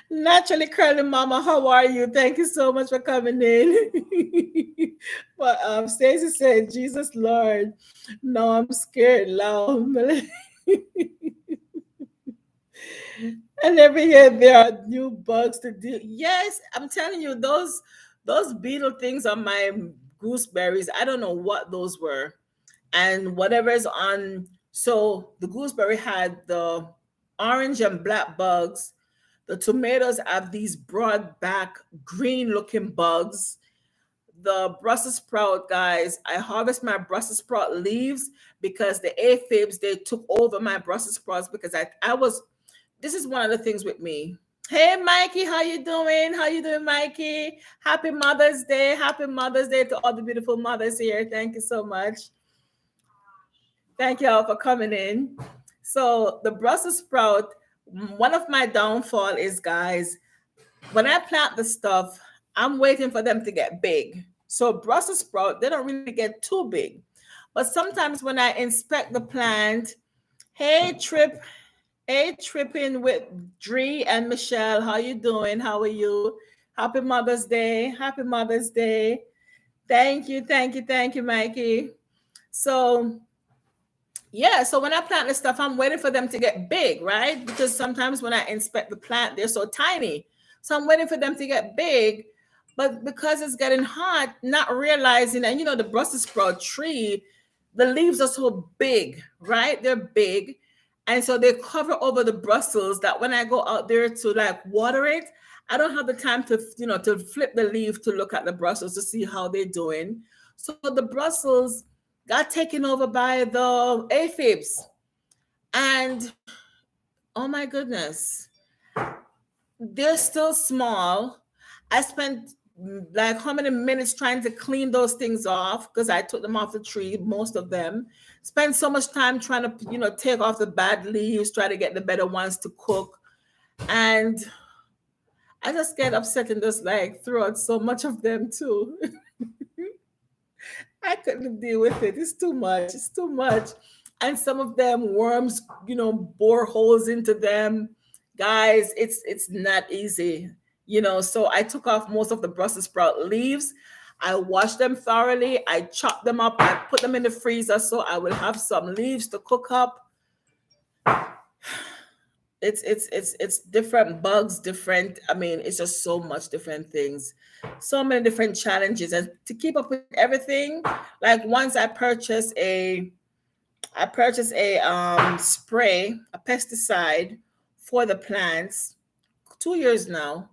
Naturally curly mama, how are you? Thank you so much for coming in. But Stacy said, "Jesus Lord, no, I'm scared, loud." And every year there are new bugs to deal. Yes, I'm telling you, those beetle things on my gooseberries. I don't know what those were, and whatever's on So the gooseberry had the orange and black bugs. The tomatoes have these broad back green looking bugs. The Brussels sprout, guys, I harvest my Brussels sprout leaves because the aphids, they took over my Brussels sprouts because I was, this is one of the things with me. Hey Mikey, how you doing? How you doing, Mikey? Happy Mother's Day. Happy Mother's Day to all the beautiful mothers here. Thank you so much. Thank you all for coming in. So the Brussels sprout, one of my downfall is, guys, when I plant the stuff, I'm waiting for them to get big. So Brussels sprout, they don't really get too big. But sometimes when I inspect the plant, hey Trip, hey Tripping with Dree and Michelle, how you doing? How are you? Happy Mother's Day. Happy Mother's Day. Thank you, thank you, thank you, Mikey. So yeah, so when I plant the stuff, I'm waiting for them to get big, right? Because sometimes when I inspect the plant, they're so tiny. So I'm waiting for them to get big. But because it's getting hot, not realizing, and the Brussels sprout tree, the leaves are so big, right? They're big. And so they cover over the Brussels that when I go out there to like water it, I don't have the time to, to flip the leaf to look at the Brussels to see how they're doing. So the Brussels got taken over by the aphids. And oh my goodness, they're still small. I spent like how many minutes trying to clean those things off because I took them off the tree, most of them. Spent so much time trying to, take off the bad leaves, try to get the better ones to cook. And I just get upset and just like throw out so much of them too. I couldn't deal with it. It's too much. It's too much. And some of them worms, bore holes into them. Guys, it's not easy. So I took off most of the Brussels sprout leaves. I washed them thoroughly. I chopped them up. I put them in the freezer so I will have some leaves to cook up. It's different bugs, different. I mean, it's just so much different things, so many different challenges, and to keep up with everything. Like once I purchased a spray, a pesticide for the plants. 2 years now.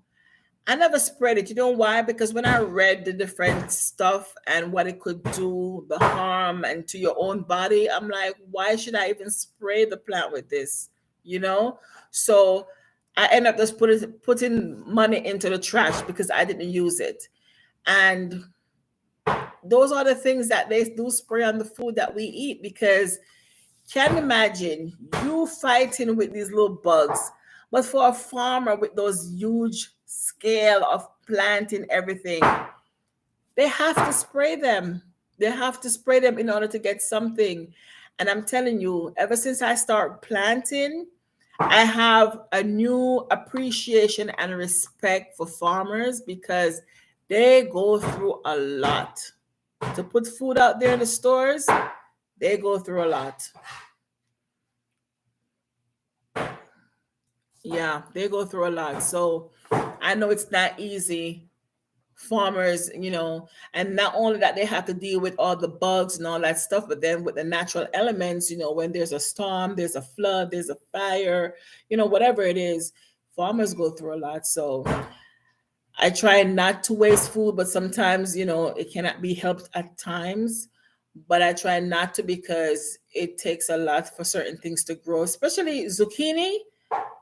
I never sprayed it. You know why? Because when I read the different stuff and what it could do, the harm and to your own body, I'm like, why should I even spray the plant with this? You know? So I end up just putting money into the trash because I didn't use it. And those are the things that they do spray on the food that we eat because can you imagine you fighting with these little bugs, but for a farmer with those huge scale of planting everything, they have to spray them. They have to spray them in order to get something. And I'm telling you, ever since I start planting, I have a new appreciation and respect for farmers because they go through a lot. To put food out there in the stores, they go through a lot. Yeah, they go through a lot. So I know it's not easy. Farmers, and not only that, they have to deal with all the bugs and all that stuff, but then with the natural elements, when there's a storm, there's a flood, there's a fire, whatever it is, farmers go through a lot. So I try not to waste food, but sometimes, it cannot be helped at times. But I try not to because it takes a lot for certain things to grow, especially zucchini.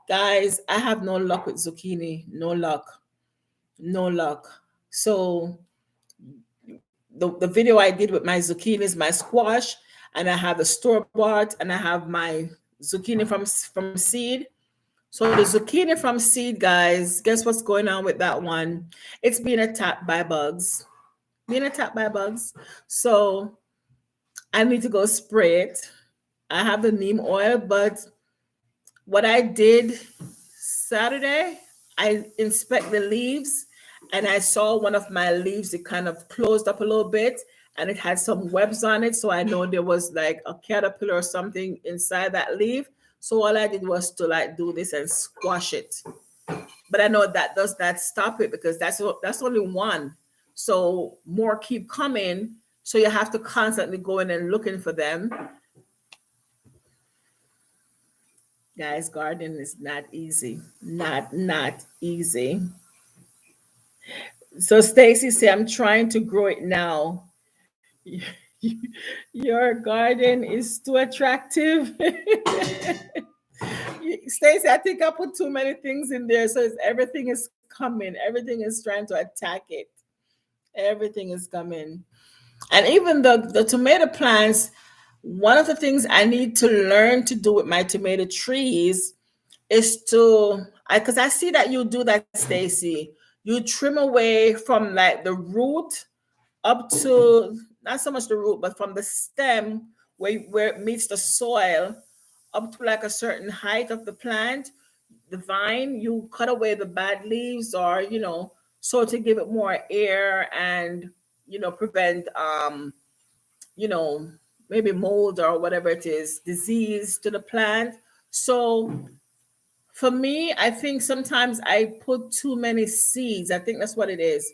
Guys, I have no luck with zucchini. No luck. No luck. So the video I did with my zucchinis, my squash, and I have the store bought, and I have my zucchini from seed. So the zucchini from seed, guys, guess what's going on with that one? It's being attacked by bugs. Being attacked by bugs. So I need to go spray it. I have the neem oil, but what I did Saturday, I inspect the leaves and I saw one of my leaves, it kind of closed up a little bit and it had some webs on it. So I know there was like a caterpillar or something inside that leaf. So all I did was to like do this and squash it. But I know that does not stop it because that's only one. So more keep coming. So you have to constantly go in and looking for them. Guys, gardening is not easy. Not easy. So Stacy said, I'm trying to grow it now. Your garden is too attractive. Stacy, I think I put too many things in there, so everything is coming. Everything is trying to attack it. Everything is coming. And even the tomato plants, one of the things I need to learn to do with my tomato trees is to, because I see that you do that, Stacy. You trim away from like the root up to, not so much the root, but from the stem where it meets the soil up to like a certain height of the plant, the vine. You cut away the bad leaves, or so to give it more air and prevent you know maybe mold or whatever it is, disease to the plant. So for me, I think sometimes I put too many seeds. I think that's what it is.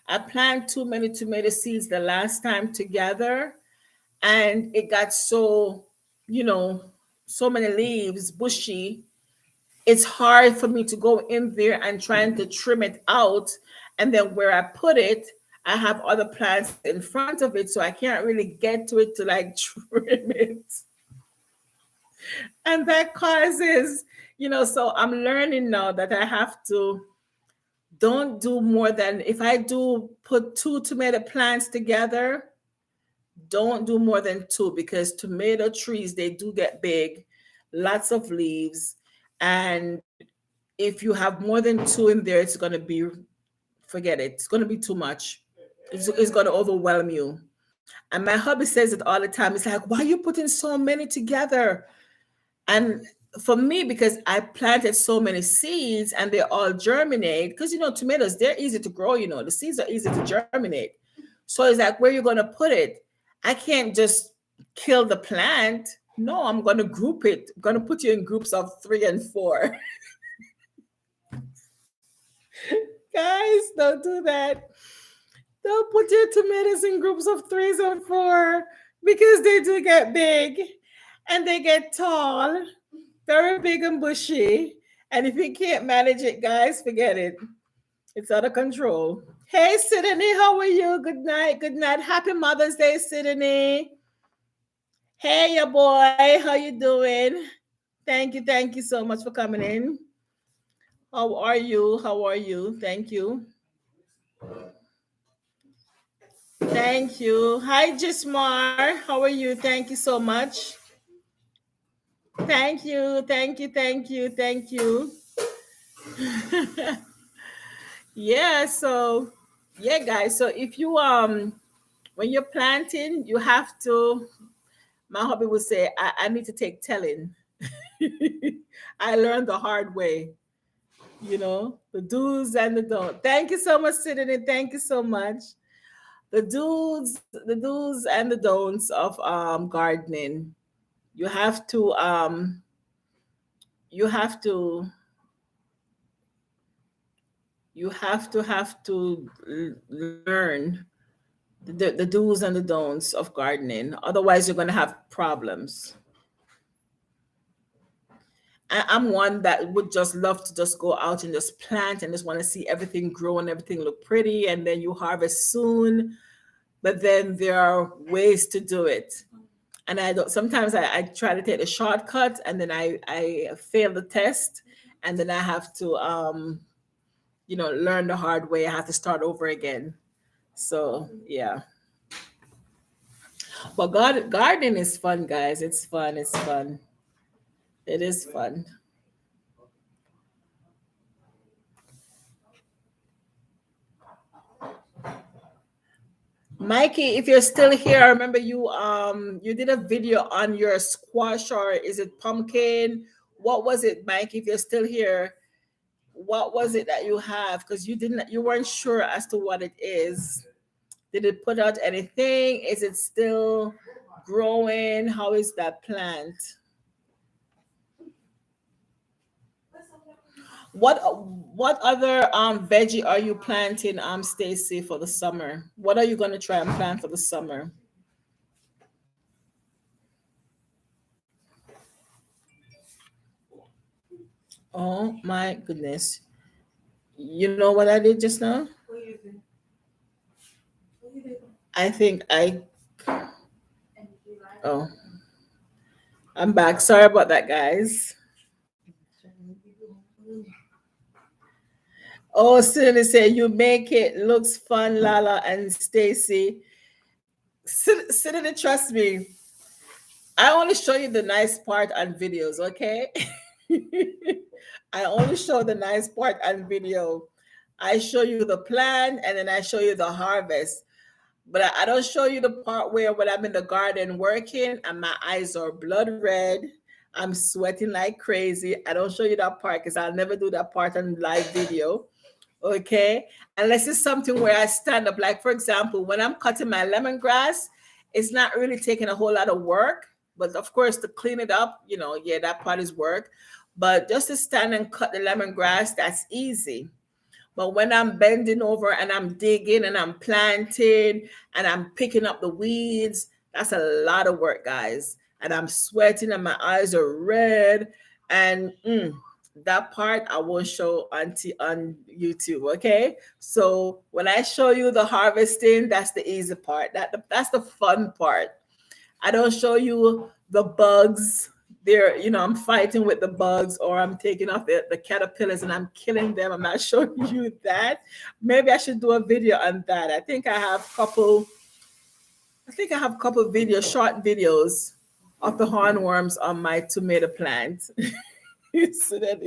I planted too many tomato seeds the last time together, and it got so, you know, so many leaves, bushy. It's hard for me to go in there and trying to trim it out. And then where I put it, I have other plants in front of it, so I can't really get to it to like trim it. And that causes, so I'm learning now that I have to don't do more than, if I do put two tomato plants together, don't do more than two, because tomato trees, they do get big, lots of leaves. And if you have more than two in there, it's going to be, forget it, it's going to be too much. It's going to overwhelm you. And my hubby says it all the time. It's like, why are you putting so many together? And for me, because I planted so many seeds and they all germinate, because tomatoes, they're easy to grow, the seeds are easy to germinate. So it's like, where are you going to put it? I can't just kill the plant. No, I'm going to group it. I'm going to put you in groups of 3 and 4. Guys, don't do that. Don't put your tomatoes in groups of 3s and 4, because they do get big and they get tall, very big and bushy. And if you can't manage it, guys, forget it. It's out of control. Hey, Sydney, how are you? Good night. Good night. Happy Mother's Day, Sydney. Hey, your boy. How you doing? Thank you. Thank you so much for coming in. How are you? How are you? Thank you. Thank you. Hi, Jismar. How are you? Thank you so much. Thank you. Thank you. Thank you. Thank you. Yeah, so yeah, guys. So if you when you're planting, you have to, my hubby would say, I need to take telling. I learned the hard way, the do's and the don't. Thank you so much, Sydney. Thank you so much. The do's and the don'ts of gardening. You have to you have to learn the do's and the don'ts of gardening. Otherwise, you're going to have problems. I'm one that would just love to just go out and just plant and just want to see everything grow and everything look pretty, and then you harvest soon. But then there are ways to do it. And I don't, sometimes I try to take the shortcut, and then I fail the test, and then I have to learn the hard way. I have to start over again. So yeah. But gardening is fun, guys. It's fun. It's fun. It is fun. Mikey, if you're still here, I remember you did a video on your squash, or is it pumpkin? What was it, Mikey? If you're still here, what was it that you have? Because you weren't sure as to what it is. Did it put out anything? Is it still growing? How is that plant? What other veggie are you planting, Stacy, for the summer? What are you gonna try and plant for the summer? Oh my goodness. You know what I did just now? What you do? What you do? I think I And you like? oh, I'm back. Sorry about that, guys. Oh, Cindy said you make it looks fun, Lala and Stacy. Cindy, trust me. I only show you the nice part on videos, okay? I only show the nice part on video. I show you the plan and then I show you the harvest. But I don't show you the part where when I'm in the garden working and my eyes are blood red, I'm sweating like crazy. I don't show you that part because I'll never do that part on live video. Okay. Unless it's something where I stand up. Like, for example, when I'm cutting my lemongrass, it's not really taking a whole lot of work. But of course, to clean it up, yeah, that part is work. But just to stand and cut the lemongrass, that's easy. But when I'm bending over and I'm digging and I'm planting and I'm picking up the weeds, that's a lot of work, guys. And I'm sweating and my eyes are red. And that part I won't show on YouTube. Okay. So when I show you the harvesting, that's the easy part. That's the fun part. I don't show you the bugs. There, I'm fighting with the bugs or I'm taking off the caterpillars and I'm killing them. I'm not showing you that. Maybe I should do a video on that. I think I have a couple videos, short videos of the hornworms on my tomato plant. So that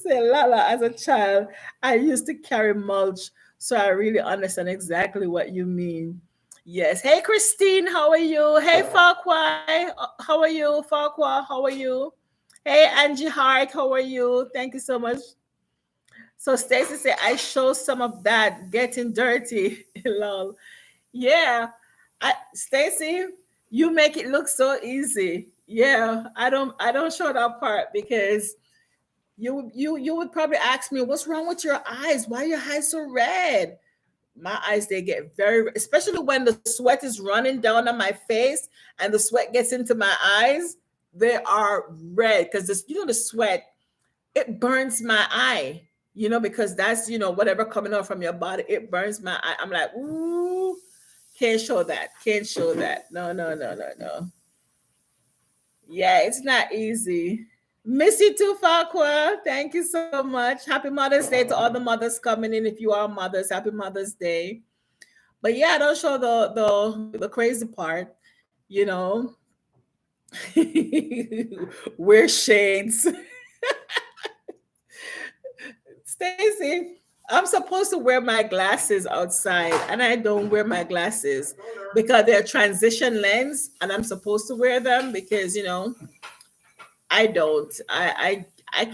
say, Lala, as a child, I used to carry mulch, so I really understand exactly what you mean. Yes. Hey, Christine, how are you? Hey, Farquhar, how are you? Farquhar, how are you? Hey, Angie Hart, how are you? Thank you so much. So Stacy said, I show some of that getting dirty. Lol. Yeah. Stacy, you make it look so easy. Yeah, I don't show that part because you would probably ask me, what's wrong with your eyes? Why are your eyes so red? My eyes, they get very, especially when the sweat is running down on my face and the sweat gets into my eyes, they are red because this, the sweat, it burns my eye, because that's, whatever coming out from your body, it burns my eye. I'm like, ooh, can't show that. Can't show that. No, no, no, no, no. Yeah, it's not easy. Miss you too, Farquhar. Thank you so much. Happy Mother's Day to all the mothers coming in. If you are mothers, happy Mother's Day. But yeah, don't show the crazy part, you know. Wear shades. Stacy, I'm supposed to wear my glasses outside and I don't wear my glasses because they're transition lens and I'm supposed to wear them because I don't. I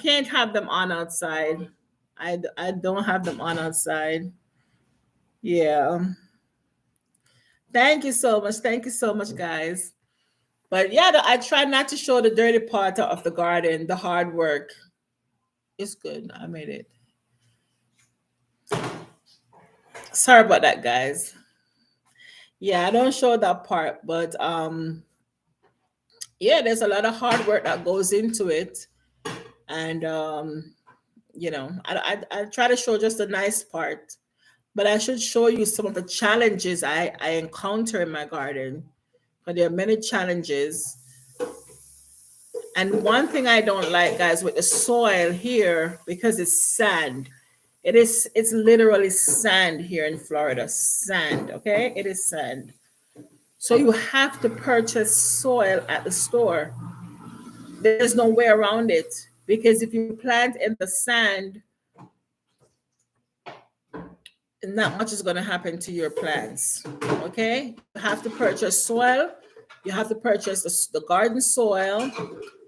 can't have them on outside. I don't have them on outside. Yeah. Thank you so much. Thank you so much, guys. But yeah, I try not to show the dirty part of the garden, the hard work. It's good. I made it. Sorry about that, guys. Yeah, I don't show that part, but yeah, there's a lot of hard work that goes into it, and I try to show just the nice part, but I should show you some of the challenges I encounter in my garden. But there are many challenges. And one thing I don't like, guys, with the soil here, because it's sand, it's literally sand here in Florida. Sand, okay? It is sand. So you have to purchase soil at the store. There's no way around it. Because if you plant in the sand, not much is going to happen to your plants. Okay? You have to purchase soil. You have to purchase the garden soil.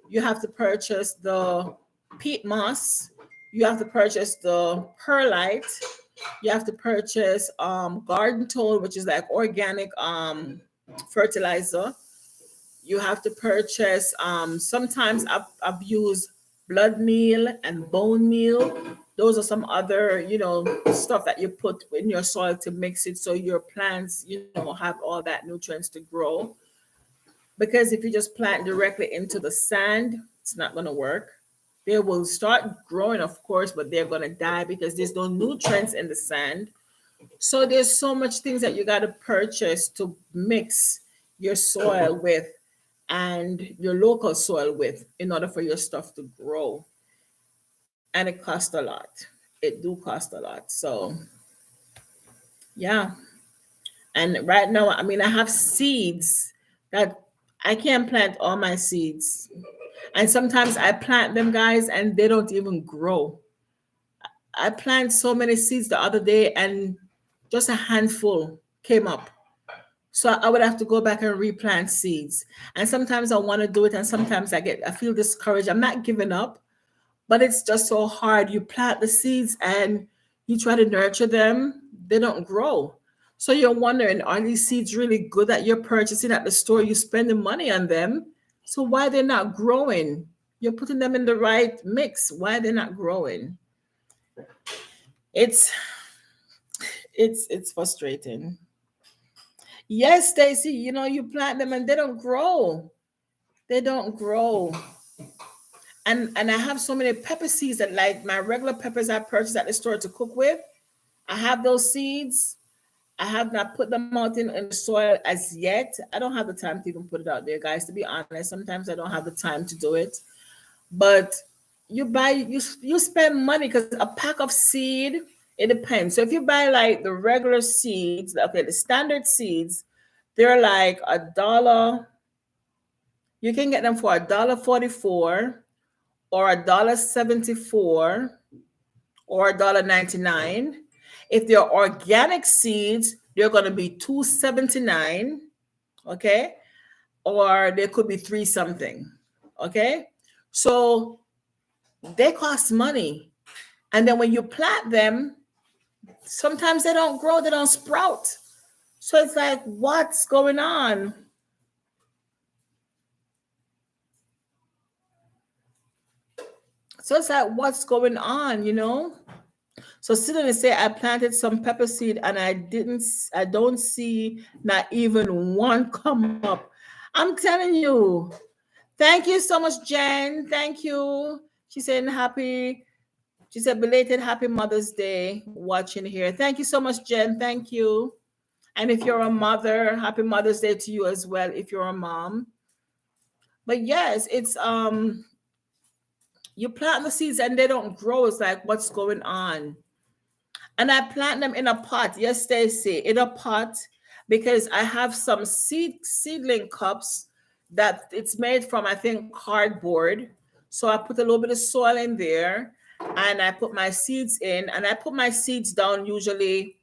You have to purchase the peat moss. You have to purchase the perlite. You have to purchase garden tool, which is like organic fertilizer. You have to purchase sometimes I've used blood meal and bone meal. Those are some other stuff that you put in your soil to mix it so your plants have all that nutrients to grow. Because if you just plant directly into the sand, it's not going to work They will start growing, of course, but they're going to die because there's no nutrients in the sand. So there's so much things that you got to purchase to mix your soil with and your local soil with in order for your stuff to grow. And it costs a lot. It do cost a lot. So yeah. And right now, I mean, I have seeds that I can't plant all my seeds. And sometimes I plant them, guys, and they don't even grow. I planted so many seeds the other day and just a handful came up. So I would have to go back and replant seeds. And sometimes I want to do it and sometimes I feel discouraged. I'm not giving up, but it's just so hard. You plant the seeds and you try to nurture them, they don't grow. So you're wondering, are these seeds really good that you're purchasing at the store? You spending money on them. So why they're not growing? You're putting them in the right mix. Why they're not growing? It's it's frustrating. Yes, Stacy, you plant them and they don't grow. They don't grow. And I have so many pepper seeds that like my regular peppers I purchase at the store to cook with. I have those seeds. I have not put them out in the soil as yet. I don't have the time to even put it out there, guys, to be honest. Sometimes I don't have the time to do it. But you spend money because a pack of seed, it depends. So if you buy like the regular seeds, okay, the standard seeds, they're like $1. You can get them for $1.44 or $1.74 or $1.99. If they're organic seeds, they're going to be $2.79, okay? Or they could be three something, okay? So they cost money. And then when you plant them, sometimes they don't grow, they don't sprout. So it's like, what's going on? So it's like, what's going on? So suddenly say I planted some pepper seed and I don't see not even one come up. I'm telling you. Thank you so much, Jen. Thank you. She said belated happy Mother's Day watching here. Thank you so much, Jen. Thank you. And if you're a mother, happy Mother's Day to you as well if you're a mom. But yes, it's you plant the seeds and they don't grow. It's like what's going on? And I plant them in a pot. Yes, Stacy, in a pot because I have some seedling cups that it's made from I think cardboard. So I put a little bit of soil in there and I put my seeds in and I put my seeds down usually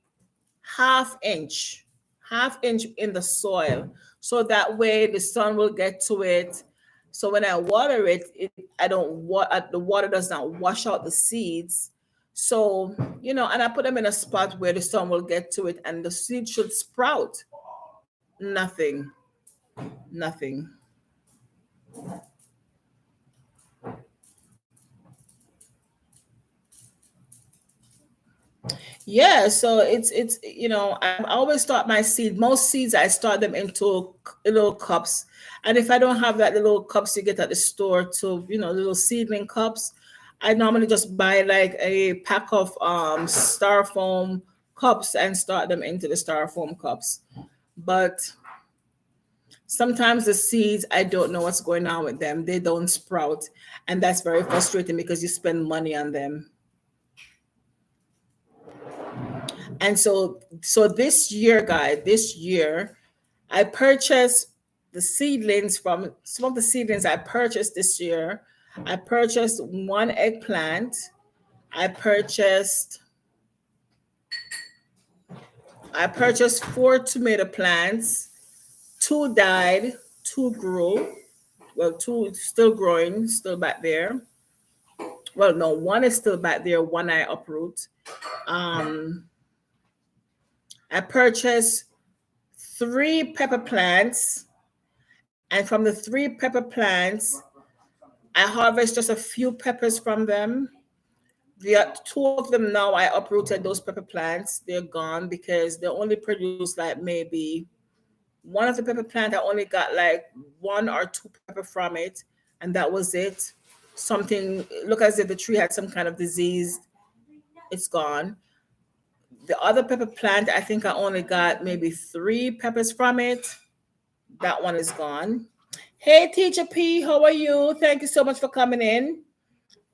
half inch, half inch in the soil. So that way the sun will get to it. So when I water it, I don't the water does not wash out the seeds. So, and I put them in a spot where the sun will get to it and the seed should sprout. Nothing. Nothing. Yeah, so I always start my seed. Most seeds I start them into little cups, and if I don't have that little cups you get at the store, to little seedling cups, I normally just buy like a pack of styrofoam cups and start them into the styrofoam cups. But sometimes the seeds I don't know what's going on with them. They don't sprout, and that's very frustrating because you spend money on them. And so this year, guys, this year, I purchased the seedlings from some of the seedlings I purchased this year. I purchased one eggplant. I purchased I purchased four tomato plants. Two died, two grew. Well, two still growing, still back there. Well, no, one is still back there, one I uproot. Um, I purchased three pepper plants, and from the three pepper plants, I harvest just a few peppers from them. Two of them now I uprooted those pepper plants. They're gone because they only produce like maybe one of the pepper plant. I only got like one or two pepper from it, and that was it. something look as if the tree had some kind of disease. It's gone. The other pepper plant, I think I only got maybe 3 peppers from it. That one is gone. Hey, Teacher P, how are you? Thank you so much for coming in.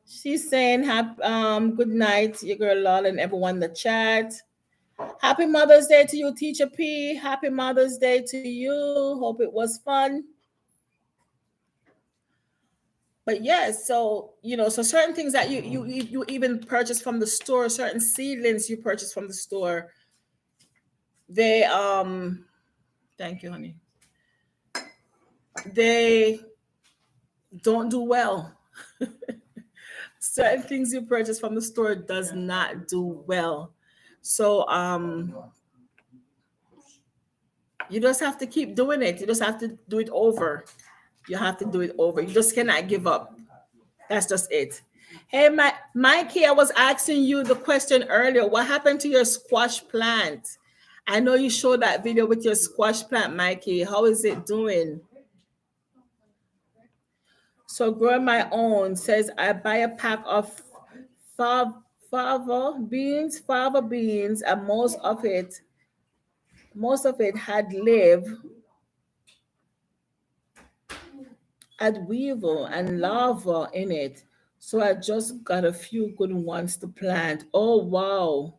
She's saying, good night, your girl Lala and everyone in the chat. Happy Mother's Day to you, Teacher P. Happy Mother's Day to you. Hope it was fun. But yes, so so certain things that you even purchase from the store, certain seedlings you purchase from the store, they thank you, honey. They don't do well. Certain things you purchase from the store does not do well. So you just have to keep doing it. You just have to do it over. You have to do it over. You just cannot give up. That's just it. Hey, Mikey, I was asking you the question earlier. What happened to your squash plant? I know you showed that video with your squash plant, Mikey. How is it doing? So growing my own says I buy a pack of fav- fava beans, and most of it had weevil and larva in it. So I just got a few good ones to plant. Oh wow.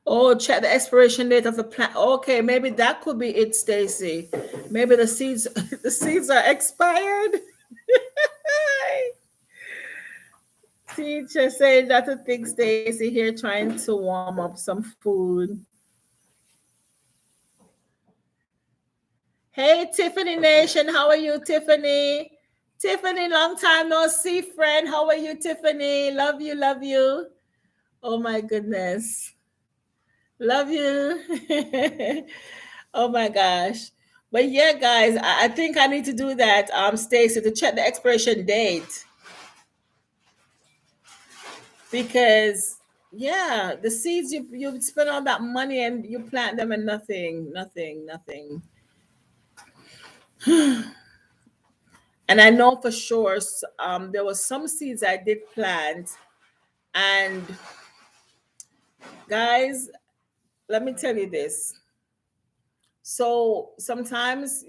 Oh, check the expiration date of the plant. Okay, maybe that could be it, Stacy. Maybe the seeds the seeds are expired. Teacher saying that to think Stacy here trying to warm up some food. Hey, Tiffany Nation, how are you, Tiffany? Tiffany, long time no see, friend. How are you, Tiffany? Love you, love you. Oh my goodness. Love you. Oh my gosh. But yeah, guys, I think I need to do that, Stacy, to check the expiration date. Because yeah, the seeds you spend all that money and you plant them and nothing. And I know for sure there was some seeds I did plant, and guys, let me tell you this. So sometimes,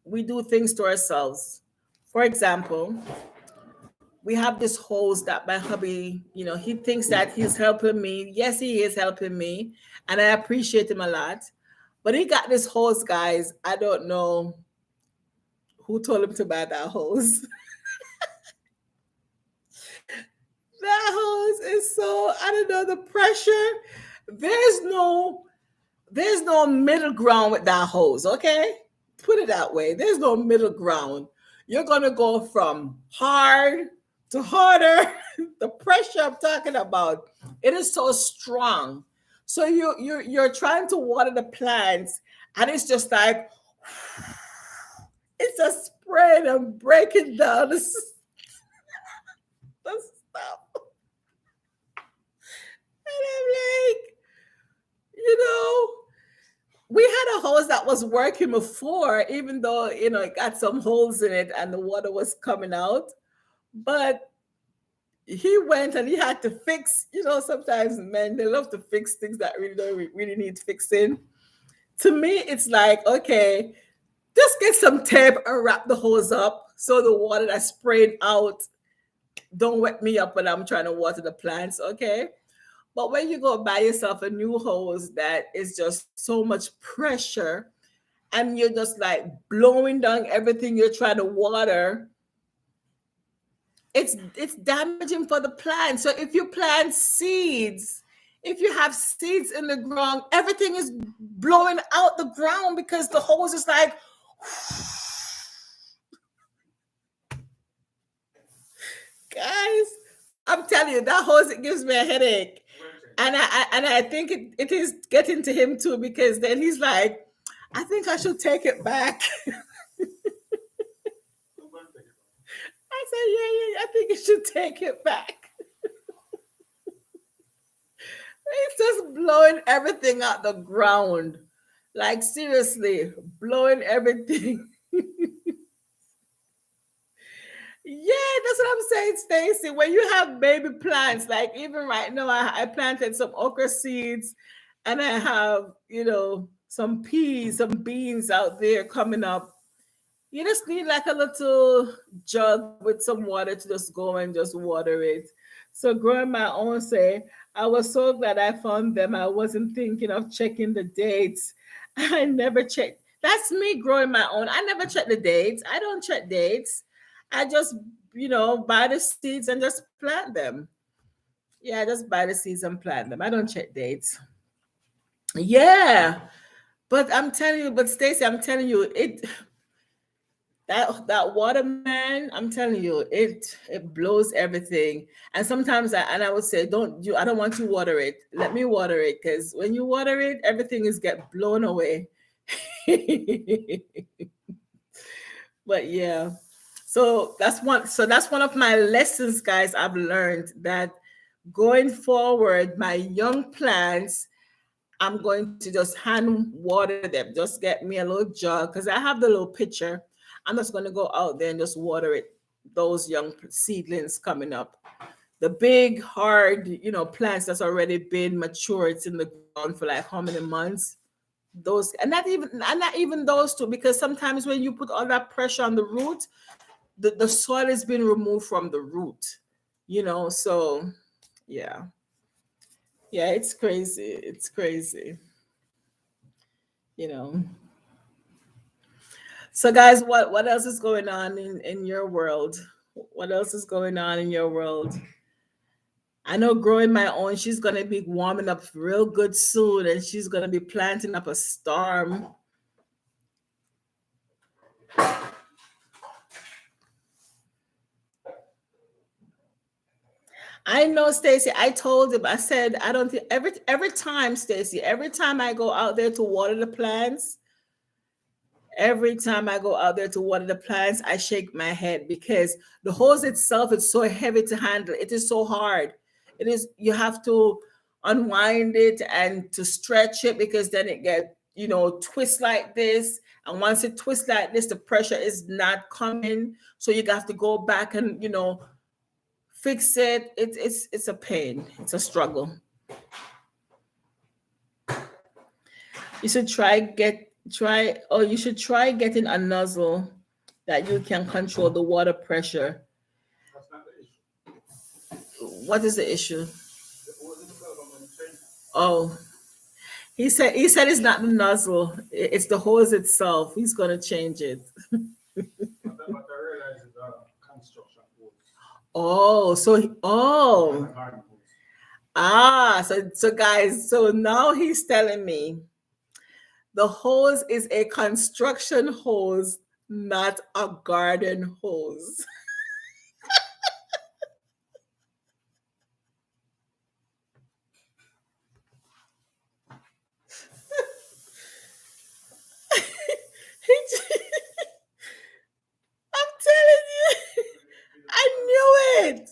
we do things to ourselves. For example, we have this hose that my hubby, he thinks that he's helping me. Yes, he is helping me, and I appreciate him a lot. But he got this hose, guys. I don't know who told him to buy that hose. That hose is so, I don't know, the pressure. There's no there's no middle ground with that hose, okay? Put it that way. There's no middle ground. You're gonna go from hard to harder. The pressure I'm talking about, it is so strong. So you're trying to water the plants, and it's just like it's just spraying and breaking down the stuff. And I'm like, you know, we had a hose that was working before, even though it got some holes in it and the water was coming out. But he went and he had to fix. Sometimes men, they love to fix things that really don't really need fixing. To me, it's like, okay, just get some tape and wrap the hose up so the water that's sprayed out don't wet me up when I'm trying to water the plants. Okay. But when you go buy yourself a new hose that is just so much pressure, and you're just like blowing down everything you're trying to water, it's damaging for the plant. So if you plant seeds, if you have seeds in the ground, everything is blowing out the ground because the hose is like, guys, I'm telling you, that hose, it gives me a headache. And I think it is getting to him too, because then he's like, I think I should take it back. I said, yeah, I think you should take it back. It's just blowing everything out the ground. Like seriously, blowing everything. Yeah, that's what I'm saying, Stacy. When you have baby plants, like even right now, I planted some okra seeds and I have, some peas, some beans out there coming up. You just need like a little jug with some water to just go and just water it. So growing my own, say, I was so glad I found them. I wasn't thinking of checking the dates. I never checked. That's me growing my own. I never check the dates. I don't check dates. I just, buy the seeds and just plant them. Yeah, I just buy the seeds and plant them. I don't check dates. Yeah. But I'm telling you, but Stacey, I'm telling you, that waterman, I'm telling you, it blows everything. And sometimes I would say, I don't want you water it. Let me water it, because when you water it, everything is get blown away. But yeah. So that's one of my lessons, guys. I've learned that going forward, my young plants, I'm going to just hand water them. Just get me a little jug because I have the little pitcher. I'm just going to go out there and just water it. Those young seedlings coming up. The big, hard, plants that's already been mature. It's in the ground for like how many months? Those, and not even those two, because sometimes when you put all that pressure on the root, the soil has been removed from the root. So yeah, yeah, it's crazy. It's crazy. You know. So, guys, what else is going on in your world? What else is going on in your world? I know growing my own, she's gonna be warming up real good soon, and she's gonna be planting up a storm. I know, Stacy. I told him. I said I don't think every time, Stacy. Every time I go out there to water the plants, every time I go out there to water the plants, I shake my head because the hose itself is so heavy to handle. It is so hard. It is, you have to unwind it and to stretch it, because then it get, twist like this. And once it twists like this, the pressure is not coming. So you have to go back and, fix it. It's a pain. It's a struggle. You should try getting a nozzle that you can control the water pressure. That's not the issue. What is the issue? The oil in the belt, I'm going to change it. Oh, he said it's not the nozzle, it's the hose itself. He's gonna change it. What I realize is construction hose, Oh, not garden hose. so guys, so now he's telling me the hose is a construction hose, not a garden hose. I'm telling you, I knew it.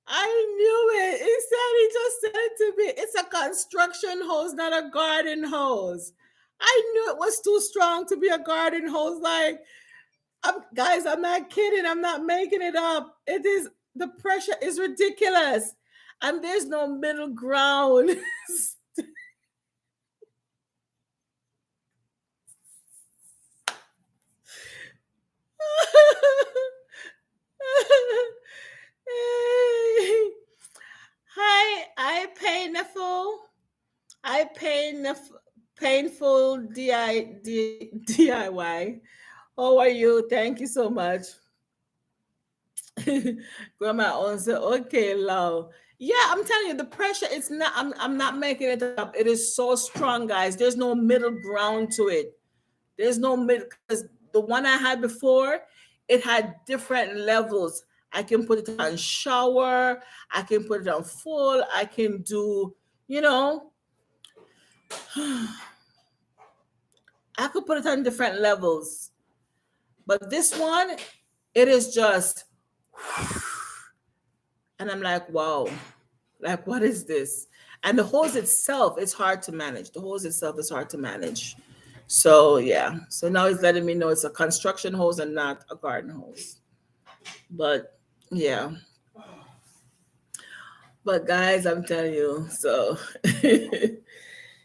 I knew it. He just said it to me. It's a construction hose, not a garden hose. I knew it was too strong to be a garden hose. Like, guys, I'm not kidding. I'm not making it up. It is, the pressure is ridiculous, and there's no middle ground. Hi, I painful. I painful DIY. How are you? Thank you so much. Grandma answer, okay, love. Yeah, I'm telling you, the pressure, it's not, I'm not making it up. It is so strong, guys. There's no middle ground to it. There's no middle, because the one I had before, it had different levels. I can put it on shower, I can put it on full, I can do, you know, I could put it on different levels. But this one, it is just, and I'm like, wow, like what is this? And the hose itself is hard to manage. The hose itself is hard to manage. So yeah. So now he's letting me know it's a construction hose and not a garden hose. But yeah, but guys, I'm telling you, so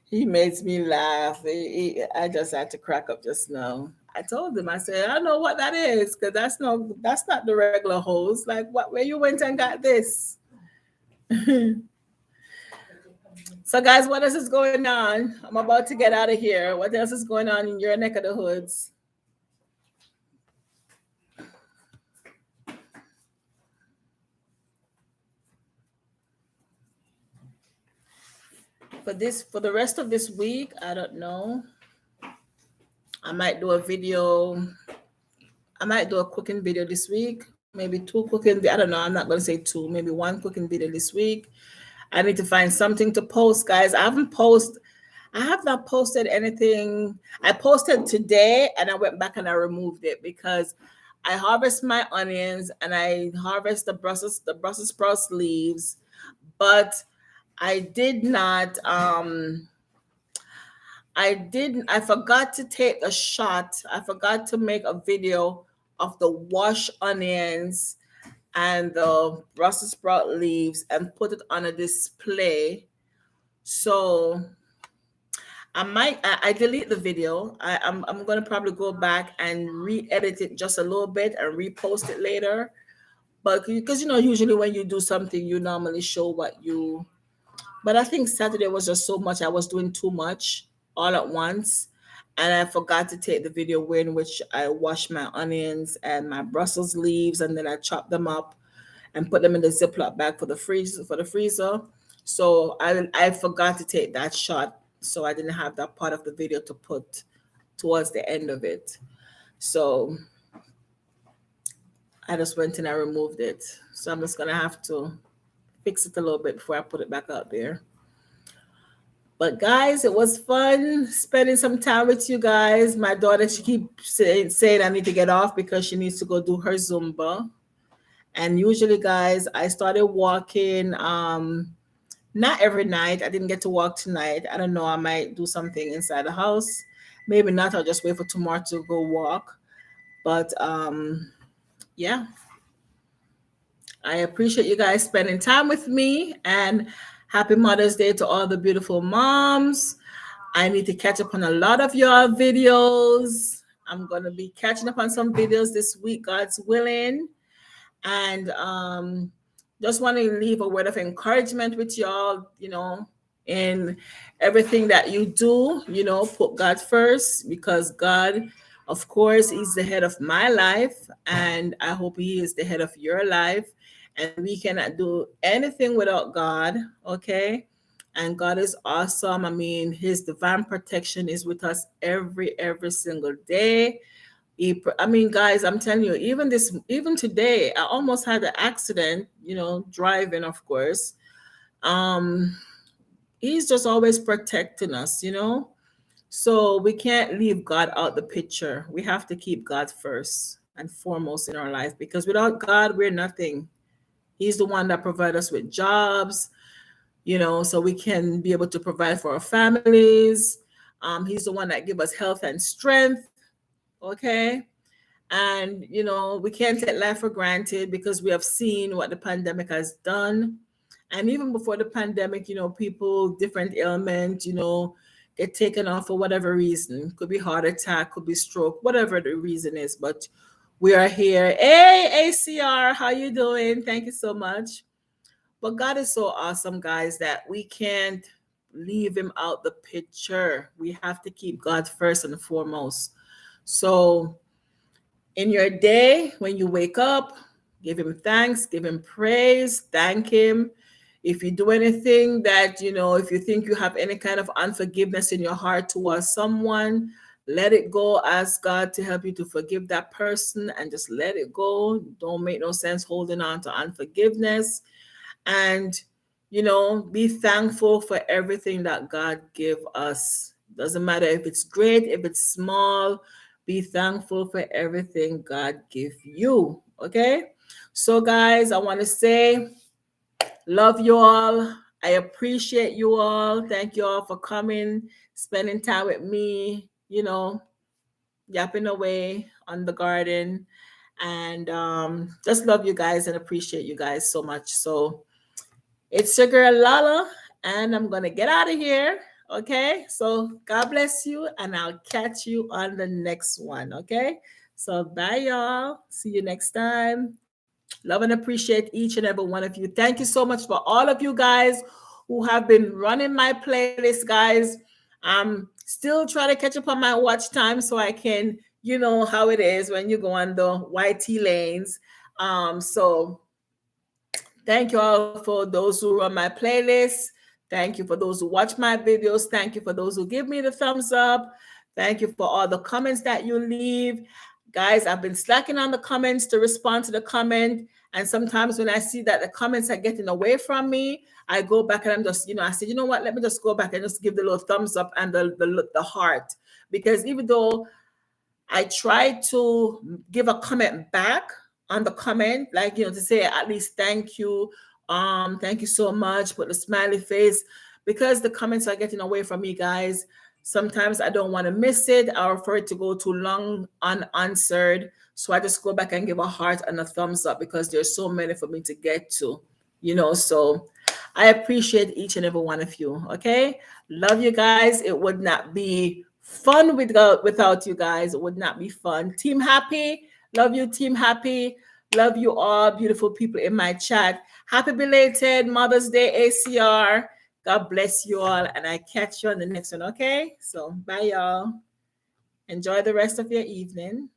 he makes me laugh. I just had to crack up just now. I told him, I said, I don't know what that is, because that's not the regular hose. Like, what? Where you went and got this? So, guys, what else is going on? I'm about to get out of here. What else is going on in your neck of the hoods? For the rest of this week, I don't know. I might do a video. I might do a cooking video this week. Maybe two cooking. I don't know. I'm not going to say two. Maybe one cooking video this week. I need to find something to post, guys. I have not posted anything. I posted today and I went back and I removed it because I harvest my onions and I harvest the Brussels sprouts leaves, but I did not I forgot to take a shot. I forgot to make a video of the washed onions and the Brussels sprout leaves and put it on a display. So I delete the video. I'm gonna probably go back and re-edit it just a little bit and repost it later. But because usually when you do something, you normally show what you. But I think Saturday was just so much. I was doing too much all at once, and I forgot to take the video way in which I washed my onions and my Brussels leaves, and then I chopped them up and put them in the Ziploc bag for the freezer. So I forgot to take that shot, so I didn't have that part of the video to put towards the end of it. So I just went and I removed it. So I'm just gonna have to fix it a little bit before I put it back out there. But guys, it was fun spending some time with you guys. My daughter, she keeps saying I need to get off because she needs to go do her Zumba. And usually, guys, I started walking not every night. I didn't get to walk tonight. I don't know. I might do something inside the house. Maybe not. I'll just wait for tomorrow to go walk. But yeah, I appreciate you guys spending time with me, and happy Mother's Day to all the beautiful moms. I need to catch up on a lot of your videos. I'm going to be catching up on some videos this week, God's willing. And just want to leave a word of encouragement with y'all, in everything that you do, put God first, because God, of course, is the head of my life, and I hope He is the head of your life. And we cannot do anything without God, okay? And God is awesome. I mean, His divine protection is with us every single day. I mean, guys, I'm telling you, even today, I almost had an accident, driving, of course. Um, he's just always protecting us. So we can't leave God out the picture. We have to keep God first and foremost in our life, because without God, we're nothing. He's the one that provides us with jobs, so we can be able to provide for our families. He's the one that gives us health and strength. Okay. And, we can't take life for granted, because we have seen what the pandemic has done. And even before the pandemic, people, different ailments, get taken off for whatever reason. Could be heart attack, could be stroke, whatever the reason is. But we are here. Hey, ACR, how you doing? Thank you so much. But God is so awesome, guys, that we can't leave Him out the picture. We have to keep God first and foremost. So in your day, when you wake up, give Him thanks, give Him praise, thank Him. If you do anything that, if you think you have any kind of unforgiveness in your heart towards someone, let it go. Ask God to help you to forgive that person and just let it go. Don't make no sense holding on to unforgiveness. And, be thankful for everything that God give us. Doesn't matter if it's great, if it's small. Be thankful for everything God give you. Okay. So guys, I want to say, love you all. I appreciate you all. Thank you all for coming, spending time with me, yapping away on the garden. And just love you guys and appreciate you guys so much. So it's your girl Lala, and I'm gonna get out of here. Okay, so God bless you, and I'll catch you on the next one. Okay, so bye, y'all. See you next time. Love and appreciate each and every one of you. Thank you so much for all of you guys who have been running my playlist, guys. I'm still trying to catch up on my watch time so I can, you know how it is when you go on the YT lanes. So thank you all for those who run my playlist. Thank you for those who watch my videos. Thank you for those who give me the thumbs up. Thank you for all the comments that you leave. Guys, I've been slacking on the comments to respond to the comment. And sometimes when I see that the comments are getting away from me, I go back and I'm just, I said, you know what, let me just go back and just give the little thumbs up and the heart. Because even though I try to give a comment back on the comment, like, to say at least thank you so much, put a smiley face, because the comments are getting away from me, guys. Sometimes I don't want to miss it or for it to go too long unanswered. So I just go back and give a heart and a thumbs up because there's so many for me to get to, so I appreciate each and every one of you. Okay. Love you guys. It would not be fun without you guys. It would not be fun. Team Happy. Love you, Team Happy. Love you all, beautiful people in my chat. Happy belated Mother's Day, ACR. God bless you all. And I catch you on the next one. Okay. So bye, y'all. Enjoy the rest of your evening.